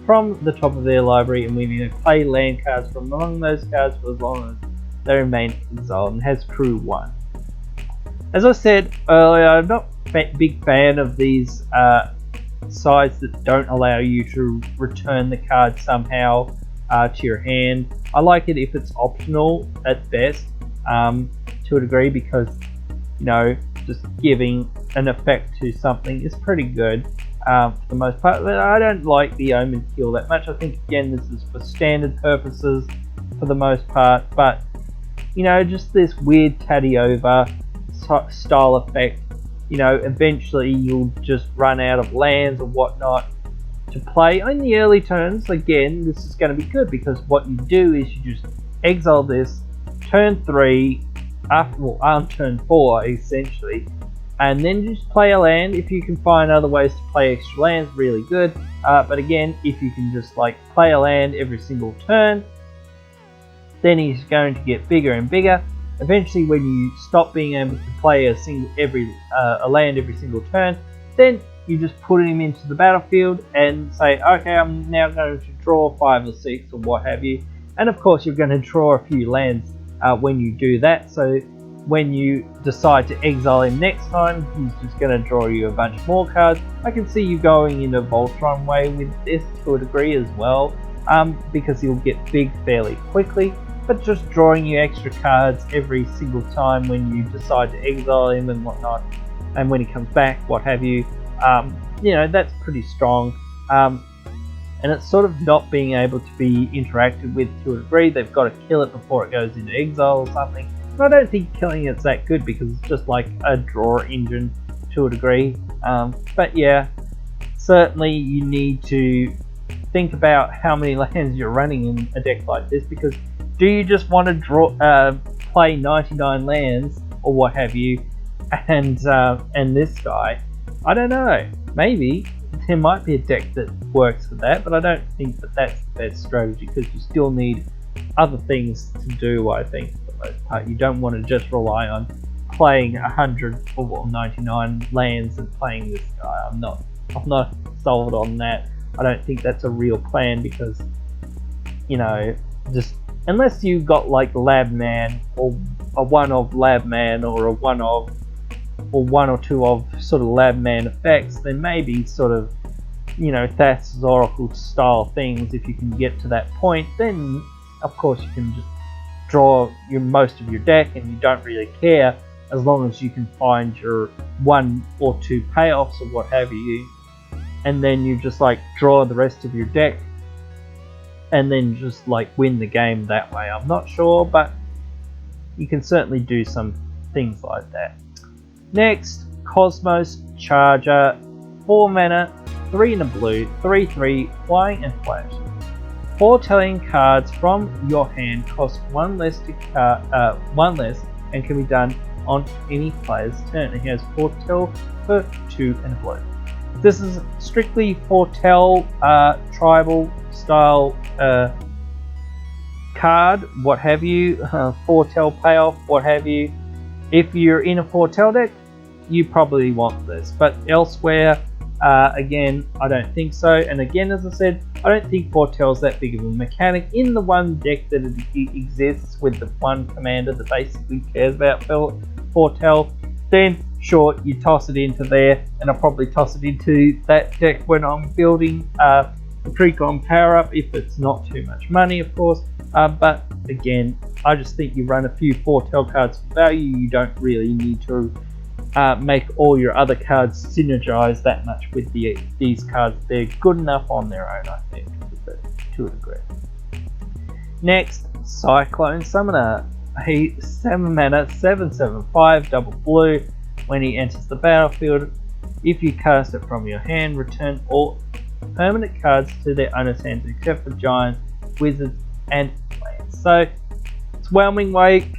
from the top of their library, and we may play land cards from among those cards for as long as they remain exiled, and has crew 1. As I said earlier, I'm not a big fan of these sides that don't allow you to return the card somehow to your hand. I like it if it's optional at best. To a degree, because you know, just giving an effect to something is pretty good for the most part, but I don't like the Omen Kill that much. I think again this is for standard purposes for the most part, but You know, just this weird tatty over style effect. You know, eventually you'll just run out of lands or whatnot to play. In the early turns, again, this is going to be good because what you do is you just exile this, turn 3, on turn 4 essentially, and then just play a land. If you can find other ways to play extra lands, really good. But again, if you can just like play a land every single turn, then he's going to get bigger and bigger. Eventually, when you stop being able to play a land every single turn, then you just put him into the battlefield and say, okay, I'm now going to draw 5 or 6 or what have you. And of course, you're going to draw a few lands when you do that. So when you decide to exile him next time, he's just going to draw you a bunch more cards. I can see you going in a Voltron way with this to a degree as well, because he'll get big fairly quickly. But just drawing you extra cards every single time when you decide to exile him and whatnot, and when he comes back, what have you, you know, that's pretty strong. And it's sort of not being able to be interacted with to a degree. They've got to kill it before it goes into exile or something. But I don't think killing it's that good because it's just like a draw engine to a degree. But yeah, certainly you need to think about how many lands you're running in a deck like this, because do you just want to play 99 lands or what have you, and this guy? I don't know. Maybe there might be a deck that works for that, but I don't think that that's the best strategy because you still need other things to do. I think for the most part, you don't want to just rely on playing 100 or 99 lands and playing this guy. I'm not sold on that. I don't think that's a real plan because, you know, just unless you got like Lab Man or a one of Lab Man or a one or two of sort of Lab Man effects, then maybe sort of, you know, Thassa's Oracle style things. If you can get to that point, then of course you can just draw most of your deck and you don't really care as long as you can find your 1 or 2 payoffs or what have you, and then you just like draw the rest of your deck and then just like win the game that way. I'm not sure, but you can certainly do some things like that. Next, Cosmos Charger, 4 mana, 3 in a blue, 3/3, flying and flash. Foretelling cards from your hand cost 1 less and can be done on any player's turn. It has Foretell for 2 and a blue. This is strictly Foretell tribal style card, what have you, Foretell payoff, what have you. If you're in a Foretell deck, you probably want this, but elsewhere, again, I don't think so. And again, as I said, I don't think Foretell's that big of a mechanic. In the one deck that it exists with the one commander that basically cares about Foretell, then sure, you toss it into there, and I'll probably toss it into that deck when I'm building the Precon power up, if it's not too much money, of course. But again, I just think you run a few Foretell cards for value. You don't really need to make all your other cards synergize that much with these cards. They're good enough on their own, I think, to a degree. Next, Cyclone Summoner, a 7 mana 7/7/5 double blue. When he enters the battlefield, if you cast it from your hand, return all permanent cards to their owner's hands except for giants, wizards, and lands. So it's Whelming Wave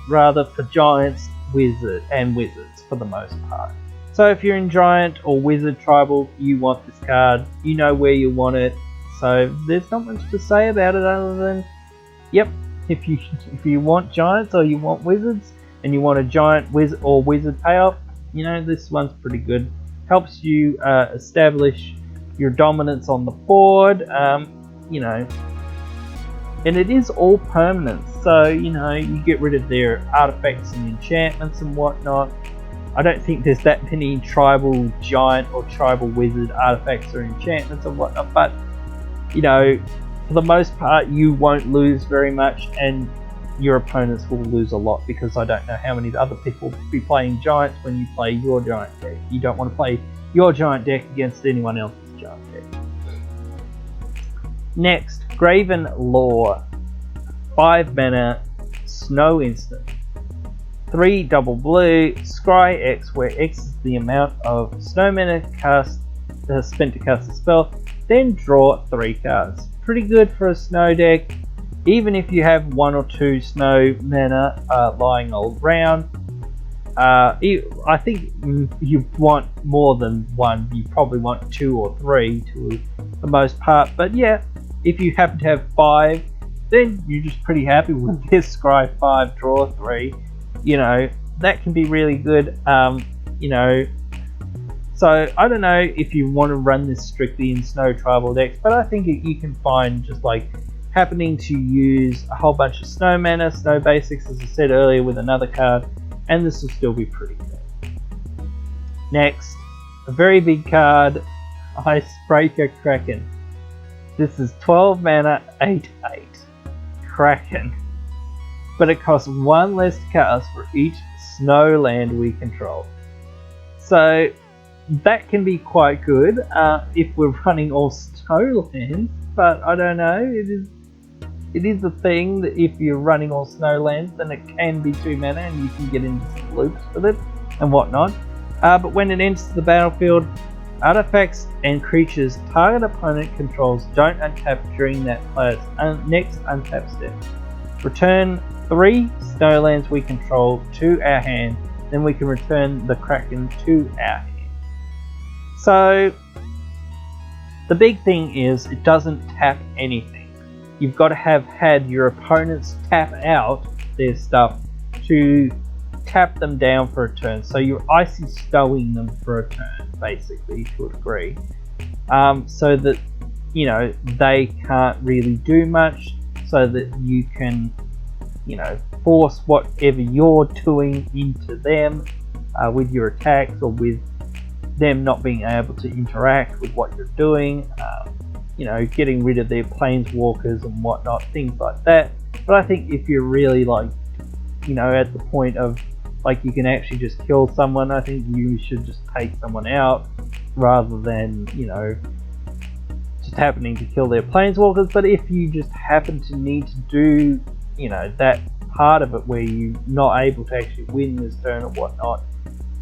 rather for giants, wizards for the most part. So if you're in giant or wizard tribal, you want this card. You know where you want it. So there's not much to say about it other than, yep, if you want giants or you want wizards and you want a giant wizard payoff, you know, this one's pretty good. Helps you establish your dominance on the board, you know, and it is all permanent, so you know, you get rid of their artifacts and enchantments and whatnot. I don't think there's that many tribal giant or tribal wizard artifacts or enchantments and whatnot, but you know, for the most part you won't lose very much, and your opponents will lose a lot, because I don't know how many other people will be playing giants when you play your giant deck. You don't want to play your giant deck against anyone else's giant deck. Next, Graven Lore. 5 mana snow instant. 3 double blue, scry X, where X is the amount of snow mana spent to cast a spell, then draw 3 cards. Pretty good for a snow deck, even if you have 1 or 2 snow mana lying around. I think you want more than 1, you probably want 2 or 3 to the most part, but yeah, if you happen to have 5, then you're just pretty happy with this scry 5, draw 3. You know, that can be really good. You know, so I don't know if you want to run this strictly in snow tribal decks, but I think you can find just like happening to use a whole bunch of snow mana, snow basics, as I said earlier, with another card, and this will still be pretty good. Next, a very big card, Icebreaker Kraken. This is 12 mana, 8/8 Kraken, but it costs 1 less to cast for each snow land we control. So that can be quite good if we're running all snow lands, but I don't know, it is a thing that if you're running all snow lands, then it can be 2 mana and you can get into some loops with it and whatnot. But when it enters the battlefield, artifacts and creatures target opponent controls don't untap during that player's next untap step. Return 3 snowlands we control to our hand, then we can return the Kraken to our hand. So the big thing is it doesn't tap anything. You've got to have had your opponents tap out their stuff to tap them down for a turn. So you're icy stowing them for a turn, basically, to a degree. So that, you know, they can't really do much, so that you can, you know, force whatever you're doing into them with your attacks, or with them not being able to interact with what you're doing, you know, getting rid of their planeswalkers and whatnot, things like that. But I think if you're really, like, you know, at the point of, like, you can actually just kill someone, I think you should just take someone out rather than, you know, just happening to kill their planeswalkers. But if you just happen to need to do, you know, that part of it where you're not able to actually win this turn or whatnot,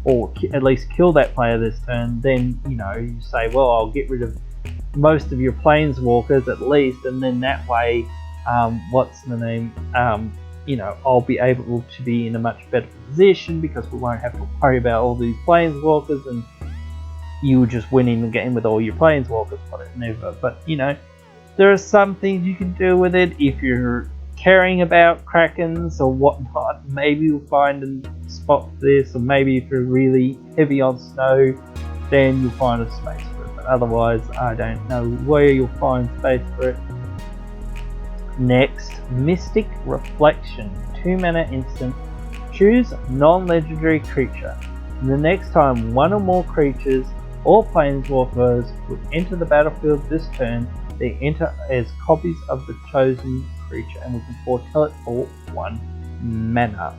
or at least kill that player this turn, then, you know, you say, well, I'll get rid of most of your planeswalkers at least, and then that way, what's the name, you know, I'll be able to be in a much better position because we won't have to worry about all these planeswalkers, and you just winning the game with all your planeswalkers, whatever. But, you know, there are some things you can do with it if you're caring about Krakens or whatnot. Maybe you'll find a spot for this, or maybe if you're really heavy on snow, then you'll find a space for it. But otherwise, I don't know where you'll find space for it. Next, Mystic Reflection, 2 mana instant. Choose non-legendary creature. And the next time one or more creatures or planeswalkers would enter the battlefield this turn, they enter as copies of the chosen creature, and we can foretell it for 1 mana.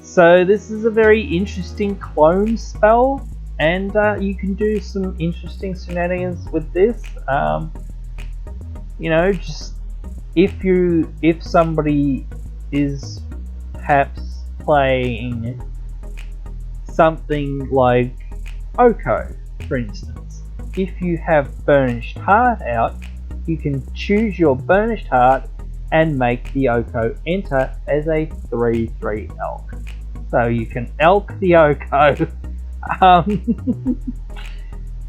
So this is a very interesting clone spell, and you can do some interesting shenanigans with this. You know, just if somebody is perhaps playing something like Oko, for instance, if you have Burnished Heart out, you can choose your Burnished Heart and make the Oko enter as a 3/3 elk. So you can elk the Oko.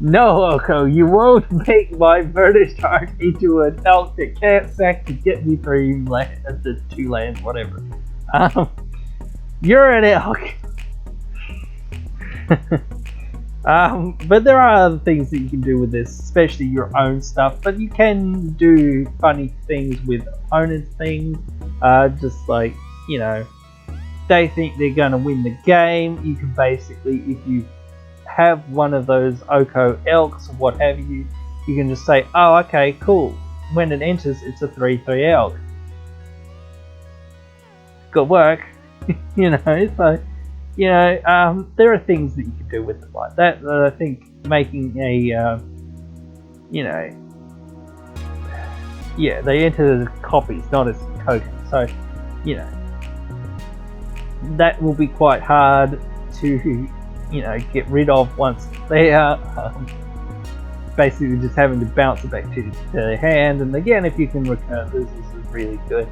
No, Oko, you won't make my Burnished Heart into an elk that can't sack to get me 3 lands, the 2 lands, whatever. You're an elk. But there are other things that you can do with this, especially your own stuff. But you can do funny things with opponents' things. Just like, you know, they think they're going to win the game. You can basically, if you have one of those Oko elks or what have you, you can just say, oh, okay, cool. When it enters, it's a 3/3 elk. Good work. You know, so, you know, there are things that you can do with it like that, that I think making a, you know, yeah, they enter as copies, not as tokens. So, you know, that will be quite hard to, you know, get rid of once they are basically just having to bounce it back to their hand. And again, if you can recurve this is really good.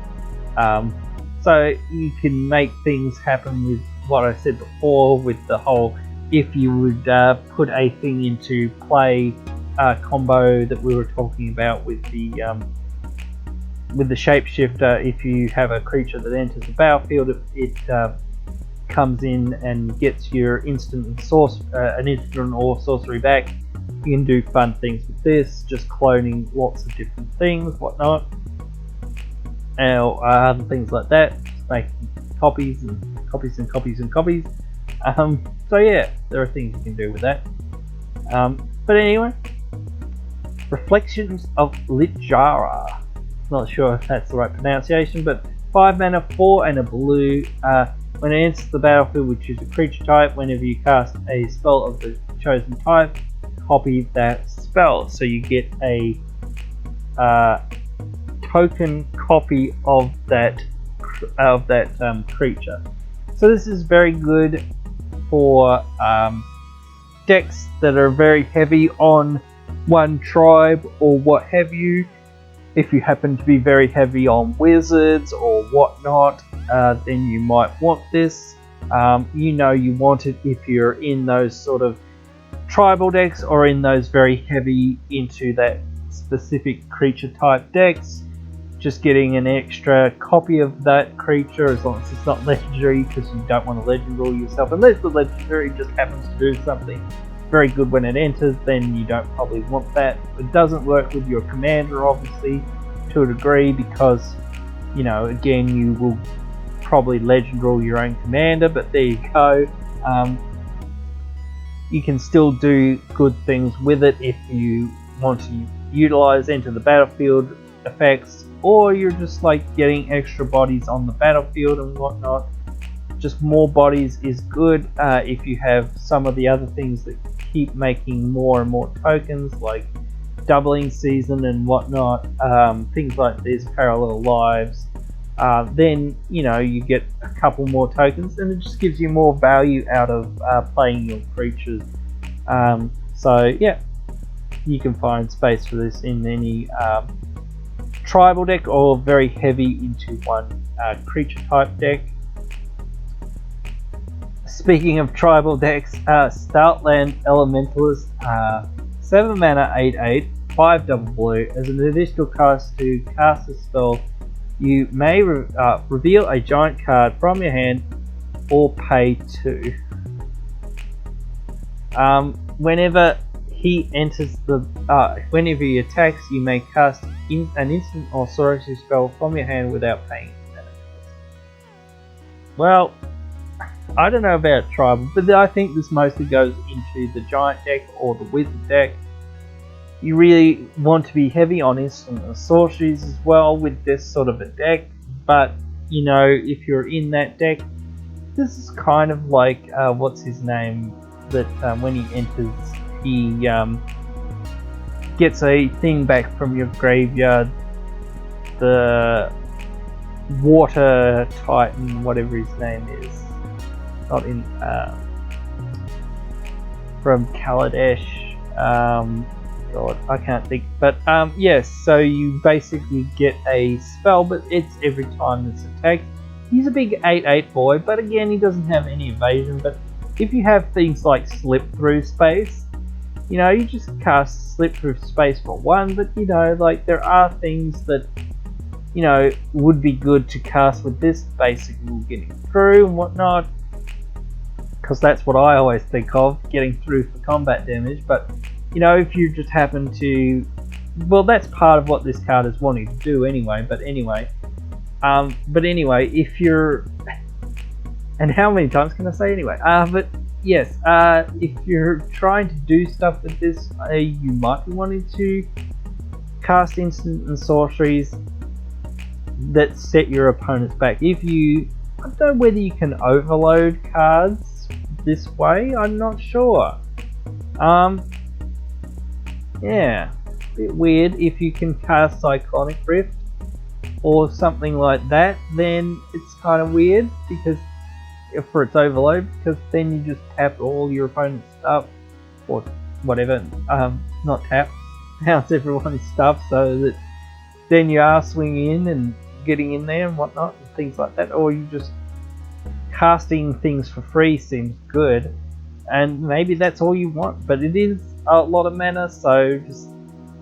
So you can make things happen with what I said before, with the whole, if you would put a thing into play combo that we were talking about with the shapeshifter. If you have a creature that enters the battlefield, it comes in and gets your instant or sorcery back. You can do fun things with this, just cloning lots of different things, whatnot, or other things like that, just making copies and copies and copies and copies. So yeah, there are things you can do with that. But anyway, Reflections of Littjara. Not sure if that's the right pronunciation, but 5 mana, 4 and a blue. When it enters the battlefield, we choose a creature type. Whenever you cast a spell of the chosen type, copy that spell. So you get a token copy of that creature. So this is very good for decks that are very heavy on one tribe or what have you. If you happen to be very heavy on wizards or whatnot, then you might want this. You know you want it if you're in those sort of tribal decks or in those very heavy into that specific creature type decks. Just getting an extra copy of that creature, as long as it's not legendary, because you don't want to legend rule yourself unless the legendary just happens to do something very good when it enters. Then you don't probably want that. It doesn't work with your commander, obviously, to a degree, because, you know, again, you will probably legend rule your own commander, but there you go. You can still do good things with it if you want to utilize enter the battlefield effects, or you're just like getting extra bodies on the battlefield and whatnot. Just more bodies is good. If you have some of the other things that keep making more and more tokens, like doubling season and whatnot, things like this, parallel lives, then, you know, you get a couple more tokens and it just gives you more value out of playing your creatures. So yeah, you can find space for this in any tribal deck or very heavy into one creature type deck. Speaking of tribal decks, Startland Elementalist, 7 mana, 8/8, 5 double blue. As an additional cost to cast a spell, you may reveal a giant card from your hand or pay 2. Whenever he enters the, whenever he attacks, you may cast an instant or sorcery spell from your hand without paying. Well, I don't know about tribal, but I think this mostly goes into the giant deck or the wizard deck. You really want to be heavy on instant and sorceries as well with this sort of a deck, but, you know, if you're in that deck, this is kind of like, what's his name, that when he enters, he gets a thing back from your graveyard, the water titan, whatever his name is, not in from Kaldheim. God, I can't think, but yes, so you basically get a spell, but it's every time it's attacked. He's a big 8/8 boy, but again, he doesn't have any evasion. But if you have things like slip through space, you know, you just cast slip through space for 1, but, you know, like, there are things that, you know, would be good to cast with this, basically getting through and whatnot, because that's what I always think of, getting through for combat damage. But, you know, if you just happen to, well, that's part of what this card is wanting to do anyway, but anyway, if you're, and how many times can I say anyway, but yes, if you're trying to do stuff with this, you might be wanting to cast instant and sorceries that set your opponents back. If you, I don't know whether you can overload cards this way, I'm not sure. Yeah, a bit weird if you can cast Cyclonic Rift. or something like that, then it's kind of weird because for its overload, because then you just tap all your opponent's stuff or whatever, not tap, bounce everyone's stuff so that then you are swinging in and getting in there and whatnot and things like that, or you just casting things for free seems good, and maybe that's all you want, but it is a lot of mana, so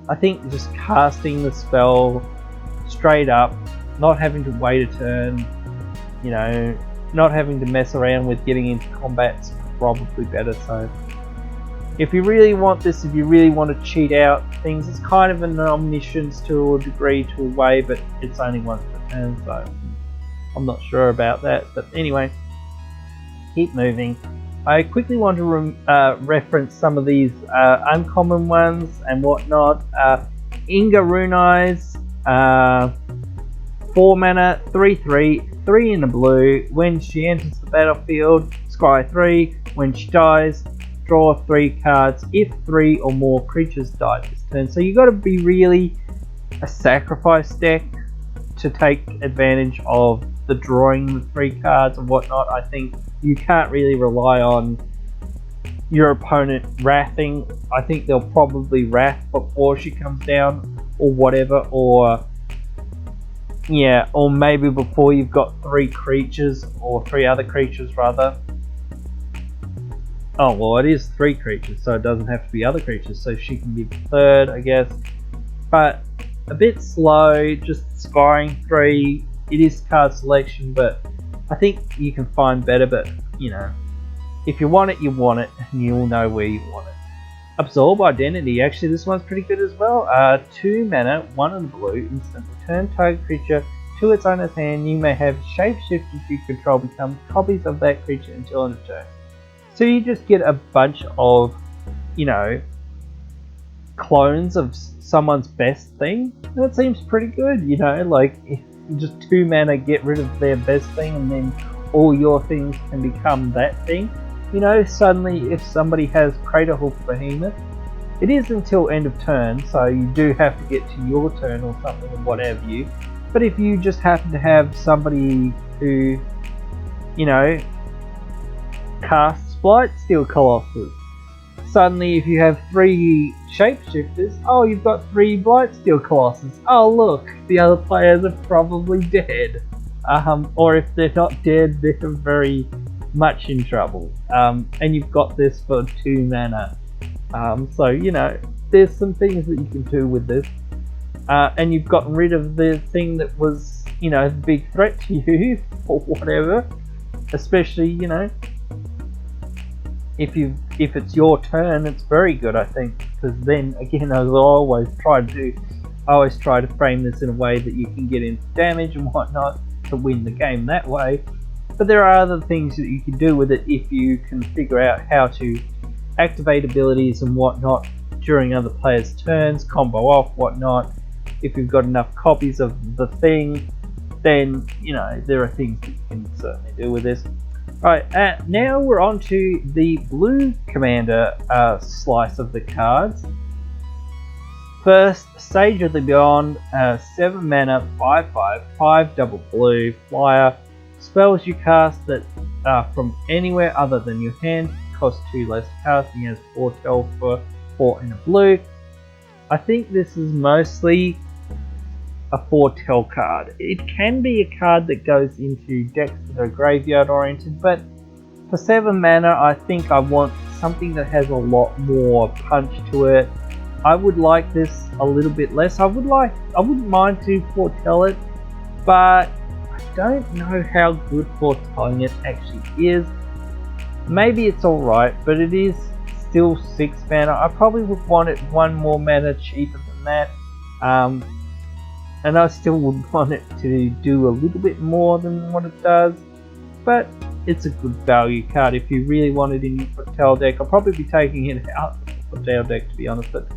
I think just casting the spell straight up, not having to wait a turn, you know, not having to mess around with getting into combat's probably better. So if you really want this, if you really want to cheat out things, it's kind of an omniscience to a degree, to a way, but it's only once per turn, so I'm not sure about that. But anyway, keep moving. I quickly want to reference some of these uncommon ones and whatnot. Inga Runai's 4 mana, 3/3, 3 in the blue. When she enters the battlefield, scry 3. When she dies, draw 3 cards if 3 or more creatures die this turn. So you got to be really a sacrifice deck to take advantage of the drawing the 3 cards and whatnot. I think you can't really rely on your opponent wrathing. I think they'll probably wrath before she comes down or whatever, or yeah, or maybe before you've got 3 creatures, or 3 other creatures rather. Oh well, it is 3 creatures, so it doesn't have to be other creatures, so she can be the 3rd, I guess. But a bit slow, just scrying 3. It is card selection, but I think you can find better. But you know, if you want it, you want it, and you'll know where you want it. Absorb Identity. Actually, this one's pretty good as well. 2 mana, 1 in the blue. Instant. Return target creature to its owner's hand. You may have shapeshifters you control become copies of that creature until end of turn. So you just get a bunch of, you know, clones of someone's best thing. That seems pretty good, you know, like if just 2 mana get rid of their best thing and then all your things can become that thing. You know, suddenly if somebody has Craterhoof Behemoth, it is until end of turn, so you do have to get to your turn or something or what have you. But if you just happen to have somebody who, you know, casts Blightsteel Colossus, suddenly if you have 3 shapeshifters, oh, you've got 3 Blightsteel Colossus. Oh look, the other players are probably dead. Or if they're not dead, they're very much in trouble. And you've got this for 2 mana. So, you know, there's some things that you can do with this. And you've gotten rid of the thing that was, you know, the big threat to you, or whatever. Especially, you know, if it's your turn, it's very good, I think, because then again, as I always try to do, I always try to frame this in a way that you can get into damage and whatnot to win the game that way. But there are other things that you can do with it if you can figure out how to activate abilities and whatnot during other players' turns, combo off, whatnot. If you've got enough copies of the thing, then, you know, there are things that you can certainly do with this. Right, now we're on to the blue commander slice of the cards. First, Sage of the Beyond, 7 mana, 5/5, 5 double blue, flyer. Spells you cast that are from anywhere other than your hand cost 2 less to cast, and he has 4 tell for 4 in a blue. I think this is mostly a 4 tell card. It can be a card that goes into decks that are graveyard oriented, but for 7 mana I think I want something that has a lot more punch to it. I would like this a little bit less. I wouldn't mind to foretell it, but I don't know how good foretelling it actually is. Maybe it's alright, but it is still 6 mana. I probably would want it 1 more mana cheaper than that. And I still would want it to do a little bit more than what it does, but it's a good value card if you really want it in your foretell deck. I'll probably be taking it out of the foretell deck, to be honest, but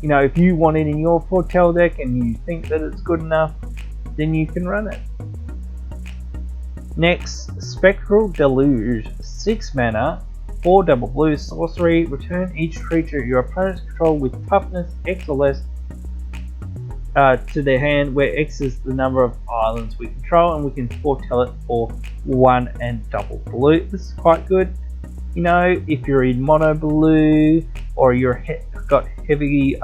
you know, if you want it in your foretell deck and you think that it's good enough, then you can run it. Next, Spectral Deluge, 6 mana, 4 double blue, sorcery. Return each creature your opponent's control with toughness X or less to their hand, where X is the number of islands we control, and we can foretell it for 1 and double blue. This is quite good. You know, if you're in mono blue, or you're got heavy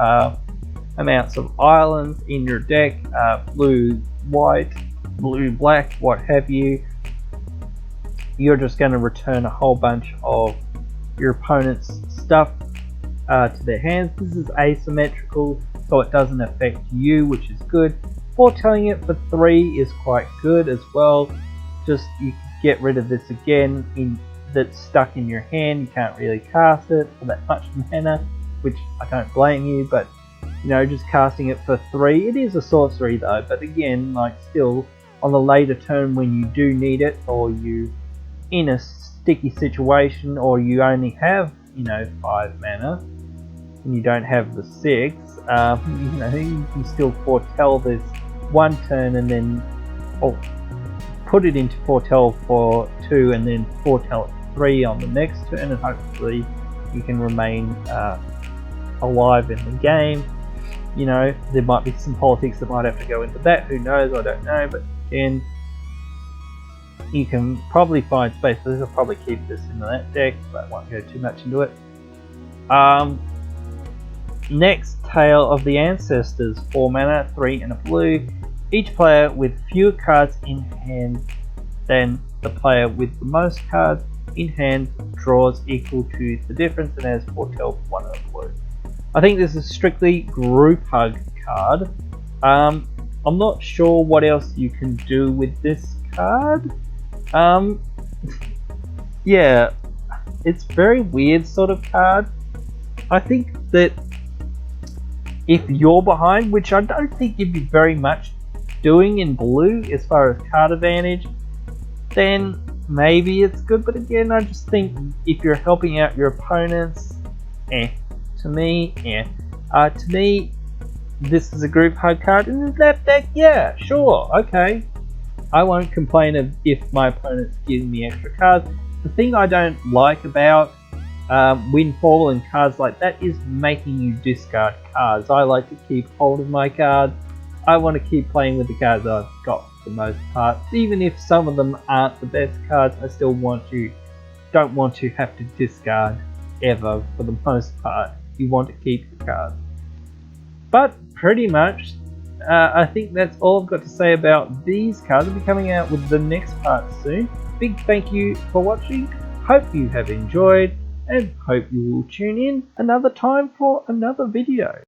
amounts of islands in your deck, blue white, blue black, what have you, you're just going to return a whole bunch of your opponent's stuff to their hands. This is asymmetrical, so it doesn't affect you, which is good. Foretelling it for 3 is quite good as well. Just you can get rid of this again that's stuck in your hand. You can't really cast it for that much mana, which I don't blame you, but you know, just casting it for 3. It is a sorcery though, but again, like, still on the later turn when you do need it, or you in a sticky situation, or you only have, you know, 5 mana and you don't have the 6, you know, you can still foretell this 1 turn and then put it into foretell for 2 and then foretell it 3 on the next turn, and hopefully you can remain alive in the game. You know, there might be some politics that might have to go into that, who knows, I don't know, but again, you can probably find space for this. I'll probably keep this in that deck, but I won't go too much into it. Next, Tale of the Ancestors, 4 mana, 3 and a blue. Each player with fewer cards in hand than the player with the most cards in hand draws equal to the difference and has foretell for 1 and a blue. I think this is strictly group hug card. I'm not sure what else you can do with this card. Yeah, it's very weird sort of card. I think that if you're behind, which I don't think you'd be very much doing in blue as far as card advantage, then maybe it's good. But again, I just think if you're helping out your opponents, to me, this is a group hug card. And in that deck, yeah, sure, okay, I won't complain if my opponent's giving me extra cards. The thing I don't like about Windfall and cards like that is making you discard cards. I like to keep hold of my cards. I want to keep playing with the cards I've got for the most part. Even if some of them aren't the best cards, I still don't want to have to discard ever for the most part. You want to keep your cards. But pretty much, I think that's all I've got to say about these cards. I'll be coming out with the next part soon. Big thank you for watching. Hope you have enjoyed, and hope you will tune in another time for another video.